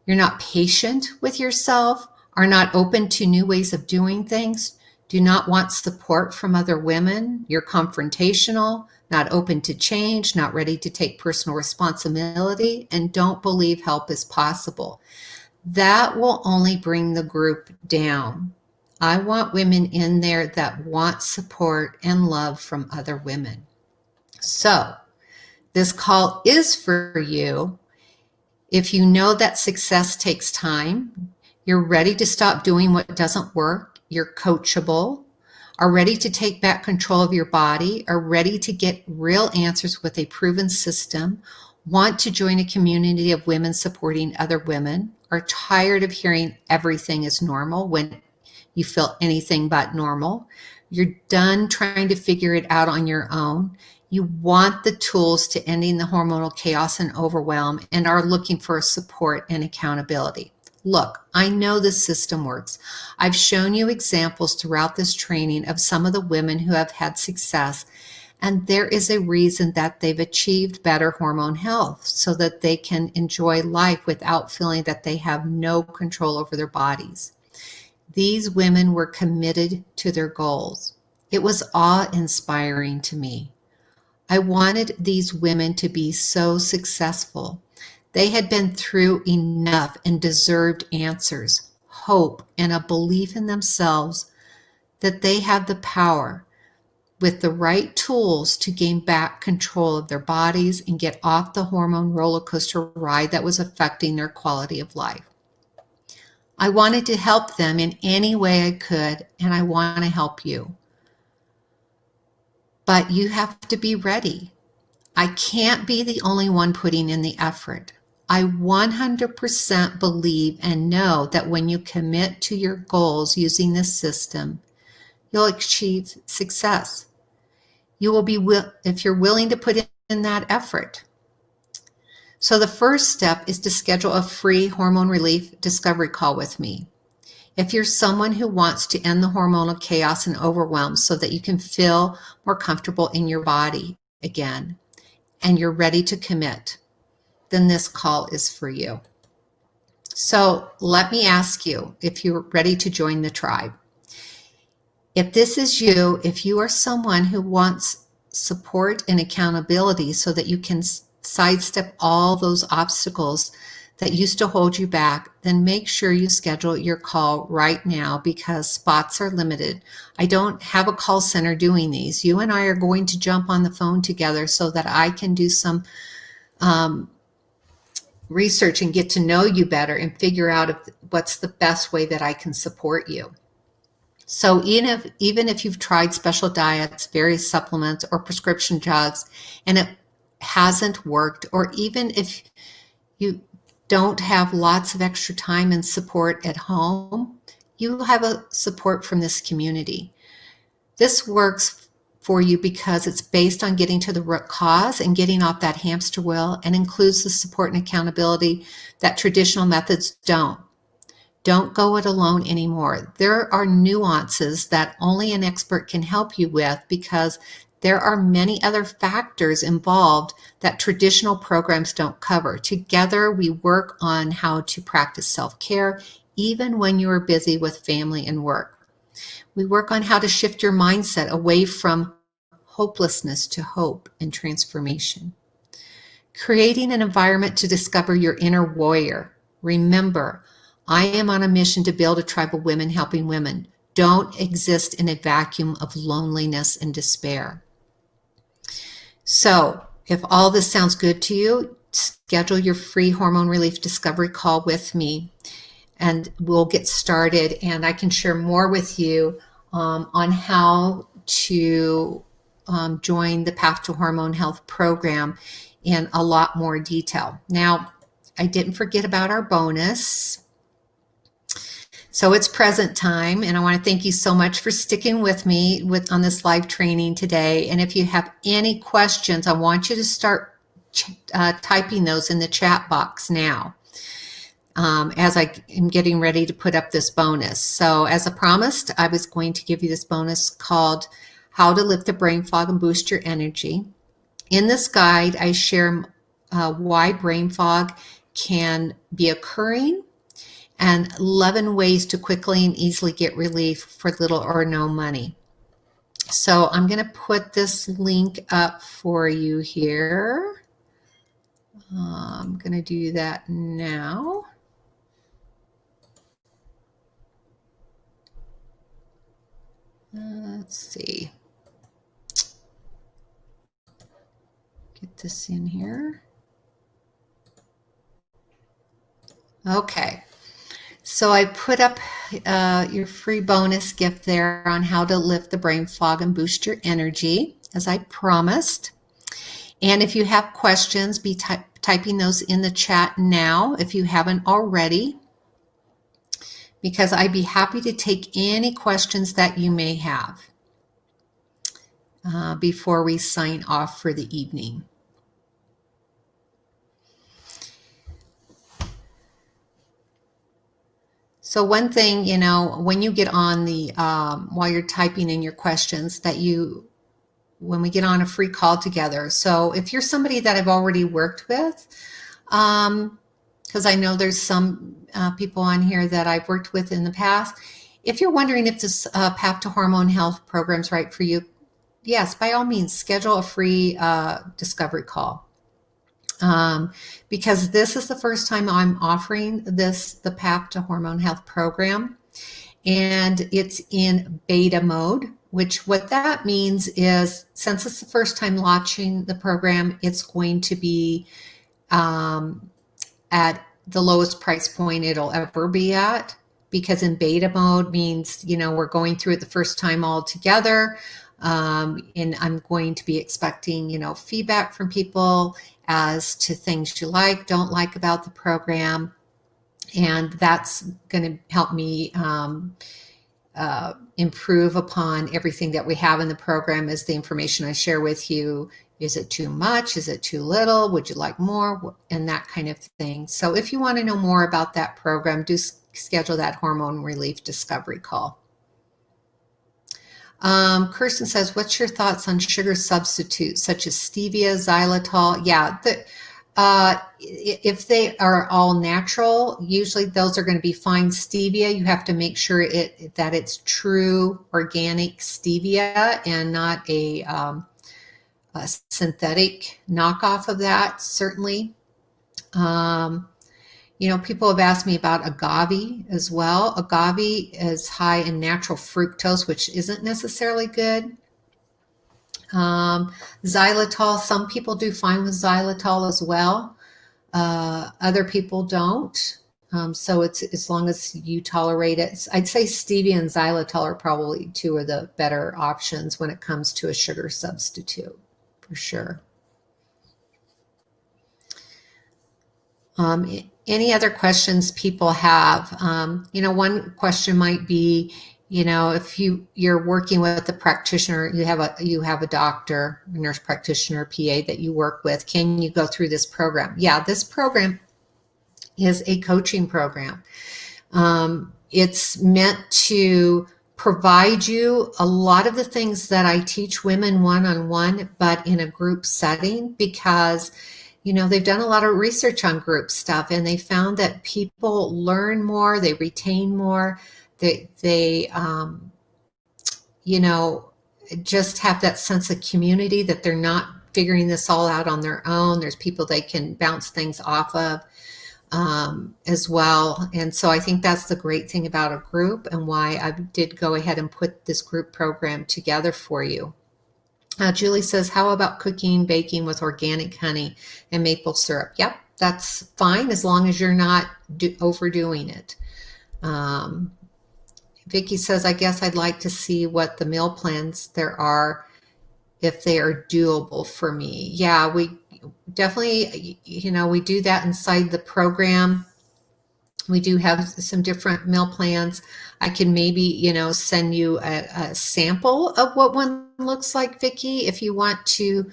you're not patient with yourself, are not open to new ways of doing things, do not want support from other women, you're confrontational, not open to change, not ready to take personal responsibility, and don't believe help is possible. That will only bring the group down. I want women in there that want support and love from other women. So this call is for you if you know that success takes time, you're ready to stop doing what doesn't work, you're coachable, are ready to take back control of your body, are ready to get real answers with a proven system, want to join a community of women supporting other women, are tired of hearing everything is normal when you feel anything but normal, you're done trying to figure it out on your own, you want the tools to ending the hormonal chaos and overwhelm, and are looking for support and accountability. Look, I know the system works. I've shown you examples throughout this training of some of the women who have had success, and there is a reason that they've achieved better hormone health so that they can enjoy life without feeling that they have no control over their bodies. These women were committed to their goals. It was awe-inspiring to me. I wanted these women to be so successful. They had been through enough and deserved answers, hope, and a belief in themselves that they have the power, with the right tools, to gain back control of their bodies and get off the hormone roller coaster ride that was affecting their quality of life. I wanted to help them in any way I could, and I want to help you. But you have to be ready. I can't be the only one putting in the effort. I 100% believe and know that when you commit to your goals using this system, you'll achieve success. You will be, if you're willing to put in that effort. So the first step is to schedule a free hormone relief discovery call with me. If you're someone who wants to end the hormonal chaos and overwhelm so that you can feel more comfortable in your body again, and you're ready to commit, then this call is for you. So let me ask you if you're ready to join the tribe. If this is you, if you are someone who wants support and accountability so that you can sidestep all those obstacles that used to hold you back, then make sure you schedule your call right now, because spots are limited. I don't have a call center doing these. You and I are going to jump on the phone together so that I can do some research and get to know you better and figure out what's the best way that I can support you. So even if you've tried special diets, various supplements, or prescription drugs, and it hasn't worked, or even if you don't have lots of extra time and support at home, you have a support from this community. This works for you because it's based on getting to the root cause and getting off that hamster wheel, and includes the support and accountability that traditional methods don't. Don't go it alone anymore. There are nuances that only an expert can help you with, because there are many other factors involved that traditional programs don't cover. Together, we work on how to practice self-care, even when you are busy with family and work. We work on how to shift your mindset away from hopelessness to hope and transformation. Creating an environment to discover your inner warrior. Remember, I am on a mission to build a tribe of women helping women. Don't exist in a vacuum of loneliness and despair. So, if all this sounds good to you, schedule your free hormone relief discovery call with me, and we'll get started. And I can share more with you on how to join the Path to Hormone Health program in a lot more detail. Now, I didn't forget about our bonus. So it's present time, and I want to thank you so much for sticking with me on this live training today. And if you have any questions, I want you to start typing those in the chat box now as I am getting ready to put up this bonus. So as I promised, I was going to give you this bonus called How to Lift the Brain Fog and Boost Your Energy. In this guide, I share why brain fog can be occurring and 11 ways to quickly and easily get relief for little or no money. So I'm going to put this link up for you here. I'm going to do that now. Let's see. Get this in here. Okay. So I put up your free bonus gift there on how to lift the brain fog and boost your energy, as I promised. And if you have questions, be typing those in the chat now if you haven't already, because I'd be happy to take any questions that you may have before we sign off for the evening. So one thing, you know, when you get on the, while you're typing in your questions when we get on a free call together. So if you're somebody that I've already worked with, because I know there's some people on here that I've worked with in the past. If you're wondering if this Path to Hormone Health program is right for you, yes, by all means, schedule a free discovery call. Because this is the first time I'm offering the Path to Hormone Health program, and it's in beta mode, which what that means is, since it's the first time launching the program, it's going to be at the lowest price point it'll ever be at, because in beta mode means, you know, we're going through it the first time all together. And I'm going to be expecting, you know, feedback from people as to things you like, don't like about the program. And that's going to help me improve upon everything that we have in the program. Is the information I share with you, is it too much? Is it too little? Would you like more? And that kind of thing. So if you want to know more about that program, do schedule that hormone relief discovery call. Kirsten says, what's your thoughts on sugar substitutes such as stevia, xylitol? Yeah, if they are all natural, usually those are going to be fine. Stevia, you have to make sure that it's true organic stevia and not a synthetic knockoff of that, certainly. You know, people have asked me about agave as well. Agave is high in natural fructose, which isn't necessarily good. Xylitol, some people do fine with xylitol as well. Other people don't. So it's as long as you tolerate it. I'd say stevia and xylitol are probably two of the better options when it comes to a sugar substitute, for sure. Any other questions people have? You know, one question might be, you know, if you're working with a practitioner, you have a doctor, a nurse practitioner, PA that you work with, can you go through this program? Yeah, this program is a coaching program. It's meant to provide you a lot of the things that I teach women one-on-one, but in a group setting, because you know, they've done a lot of research on group stuff, and they found that people learn more, they retain more, they you know, just have that sense of community, that they're not figuring this all out on their own. There's people they can bounce things off of as well. And so I think that's the great thing about a group and why I did go ahead and put this group program together for you. Julie says, how about cooking, baking with organic honey and maple syrup? Yep, that's fine as long as you're not overdoing it. Vicki says, I guess I'd like to see what the meal plans there are if they are doable for me. Yeah, we definitely, we do that inside the program. We do have some different meal plans. I can maybe, send you a sample of what one looks like, Vicki, if you want to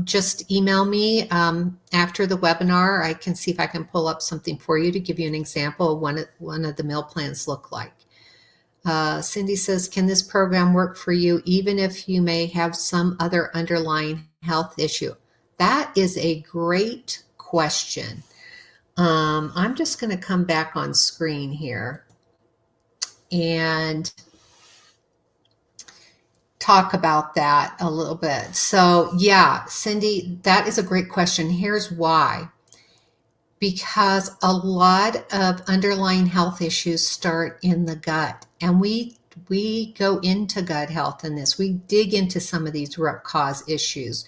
just email me after the webinar. I can see if I can pull up something for you to give you an example of one of the meal plans look like. Cindy says, can this program work for you even if you may have some other underlying health issue? That is a great question. I'm just going to come back on screen here and talk about that a little bit. So yeah, Cindy, that is a great question. Here's why. Because a lot of underlying health issues start in the gut, and we go into gut health in this. We dig into some of these root cause issues,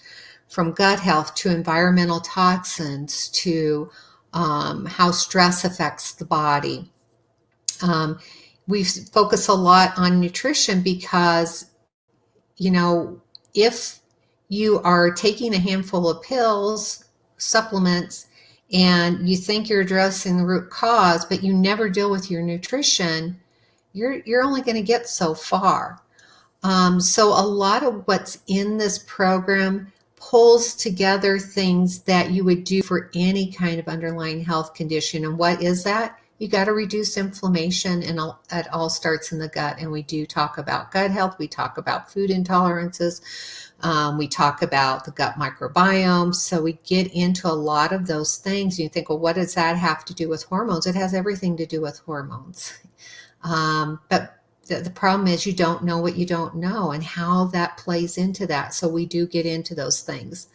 from gut health to environmental toxins to how stress affects the body. We focus a lot on nutrition because, if you are taking a handful of pills, supplements, and you think you're addressing the root cause, but you never deal with your nutrition, you're only going to get so far. So a lot of what's in this program pulls together things that you would do for any kind of underlying health condition. And what is that? You got to reduce inflammation, and it all starts in the gut. And we do talk about gut health. We talk about food intolerances. We talk about the gut microbiome. So we get into a lot of those things. You think, well, what does that have to do with hormones? It has everything to do with hormones. But the problem is you don't know what you don't know and how that plays into that. So we do get into those things.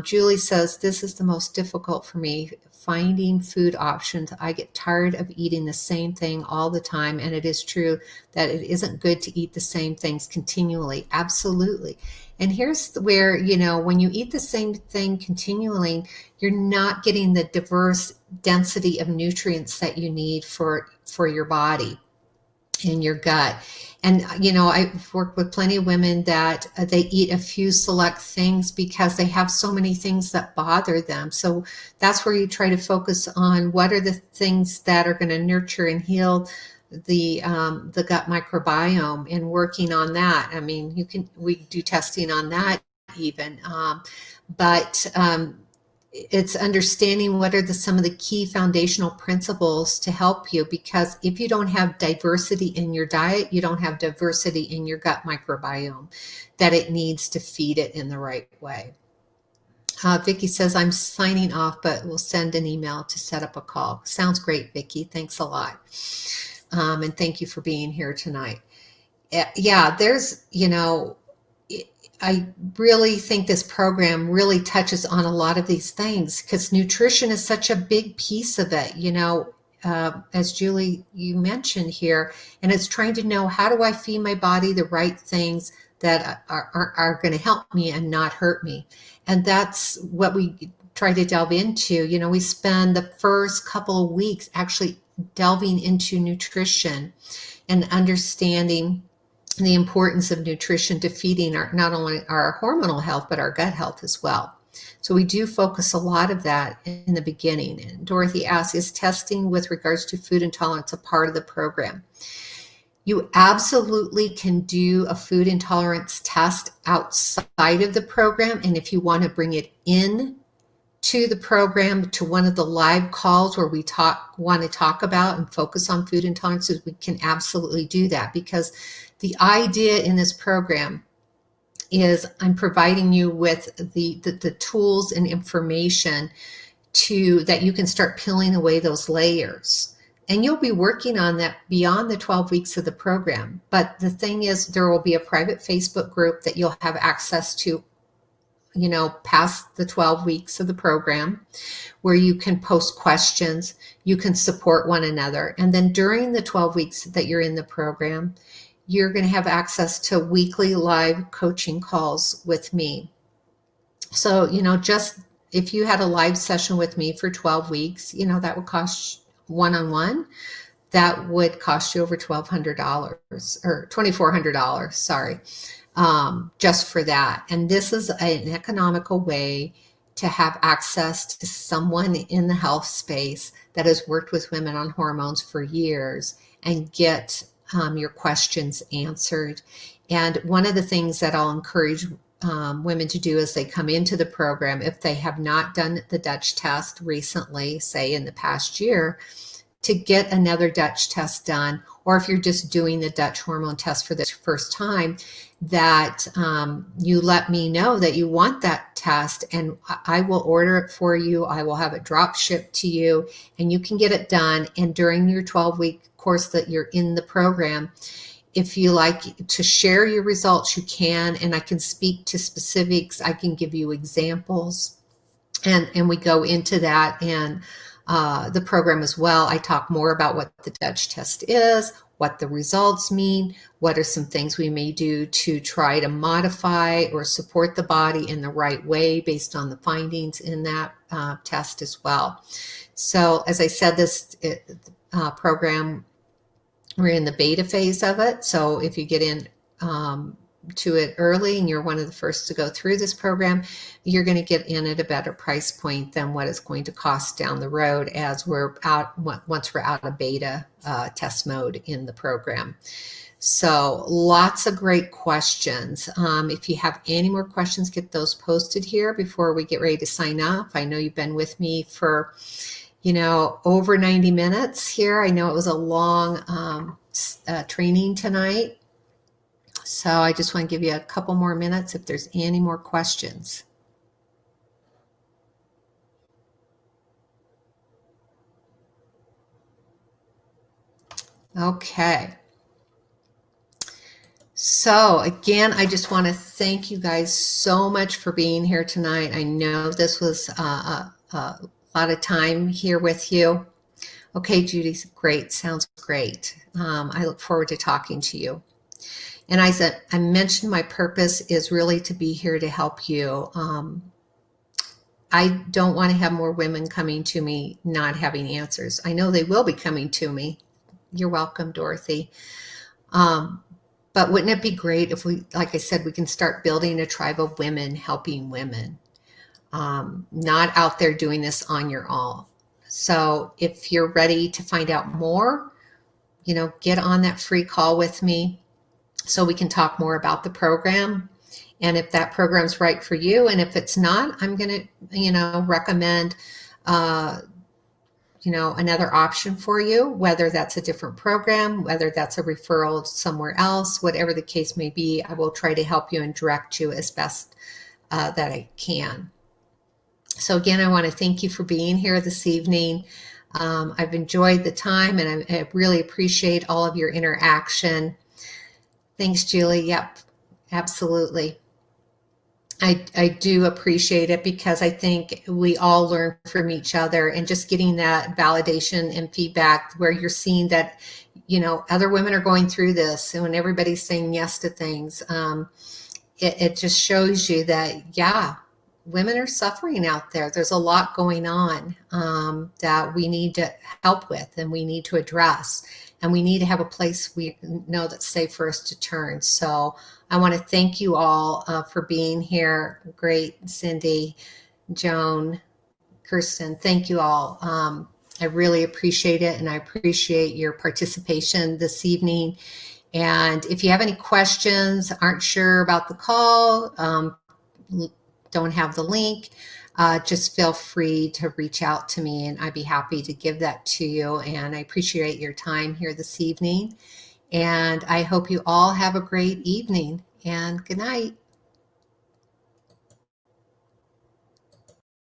Julie says, this is the most difficult for me, finding food options. I get tired of eating the same thing all the time. And it is true that it isn't good to eat the same things continually. Absolutely. And here's where, when you eat the same thing continually, you're not getting the diverse density of nutrients that you need for your body in your gut. And, I've worked with plenty of women that they eat a few select things because they have so many things that bother them. So that's where you try to focus on what are the things that are going to nurture and heal the gut microbiome, and working on that. I mean, we do testing on that even, but it's understanding what are some of the key foundational principles to help you, because if you don't have diversity in your diet, you don't have diversity in your gut microbiome that it needs to feed it in the right way. Vicki says, I'm signing off, but we'll send an email to set up a call. Sounds great, Vicki. Thanks a lot. And thank you for being here tonight. Yeah, there's, I really think this program really touches on a lot of these things because nutrition is such a big piece of it, as Julie, you mentioned here, and it's trying to know, how do I feed my body the right things that are going to help me and not hurt me? And that's what we try to delve into. We spend the first couple of weeks actually delving into nutrition and understanding the importance of nutrition to feeding not only our hormonal health, but our gut health as well. So we do focus a lot of that in the beginning. And Dorothy asks, is testing with regards to food intolerance a part of the program? You absolutely can do a food intolerance test outside of the program. And if you want to bring it in to the program, to one of the live calls where we want to talk about and focus on food intolerances, we can absolutely do that, because the idea in this program is I'm providing you with the tools and information that you can start peeling away those layers. And you'll be working on that beyond the 12 weeks of the program. But the thing is, there will be a private Facebook group that you'll have access to past the 12 weeks of the program, where you can post questions, you can support one another. And then during the 12 weeks that you're in the program, you're going to have access to weekly live coaching calls with me. So, just if you had a live session with me for 12 weeks, that would cost one-on-one. That would cost you over $1,200 or $2,400, sorry, just for that. And this is an economical way to have access to someone in the health space that has worked with women on hormones for years and get your questions answered. And one of the things that I'll encourage women to do as they come into the program, if they have not done the Dutch test recently, say in the past year, to get another Dutch test done, or if you're just doing the Dutch hormone test for the first time, that you let me know that you want that test, and I will order it for you. I will have it drop shipped to you, and you can get it done. And during your 12-week course that you're in the program, if you like to share your results, you can, and I can speak to specifics. I can give you examples, and we go into that and the program as well. I talk more about what the Dutch test is, what the results mean, what are some things we may do to try to modify or support the body in the right way based on the findings in that test as well. So as I said, this program, we're in the beta phase of it. So if you get in to it early and you're one of the first to go through this program, you're going to get in at a better price point than what it's going to cost down the road as we're out, once we're out of beta test mode in the program. So lots of great questions. If you have any more questions, get those posted here before we get ready to sign off. I know you've been with me for over 90 minutes here. I know it was a long training tonight. So I just want to give you a couple more minutes if there's any more questions. Okay. So again, I just want to thank you guys so much for being here tonight. I know this was a lot of time here with you. Okay, Judy, great. Sounds great. I look forward to talking to you. And I mentioned my purpose is really to be here to help you. I don't want to have more women coming to me not having answers. I know they will be coming to me. You're welcome, Dorothy. But wouldn't it be great if we, like I said, we can start building a tribe of women helping women, not out there doing this on your own. So if you're ready to find out more, get on that free call with me so we can talk more about the program. And if that program's right for you, and if it's not, I'm going to, recommend, another option for you, whether that's a different program, whether that's a referral somewhere else, whatever the case may be. I will try to help you and direct you as best that I can. So again, I want to thank you for being here this evening. I've enjoyed the time, and I really appreciate all of your interaction. Thanks, Julie. Yep, absolutely. I do appreciate it because I think we all learn from each other, and just getting that validation and feedback where you're seeing that, other women are going through this, and when everybody's saying yes to things, it just shows you that, yeah, women are suffering out there. There's a lot going on that we need to help with, and we need to address, and we need to have a place we know that's safe for us to turn. So I want to thank you all for being here. Great, Cindy, Joan, Kirsten, thank you all. I really appreciate it, and I appreciate your participation this evening. And if you have any questions, aren't sure about the call, don't have the link, just feel free to reach out to me, and I'd be happy to give that to you. And I appreciate your time here this evening. And I hope you all have a great evening, and good night.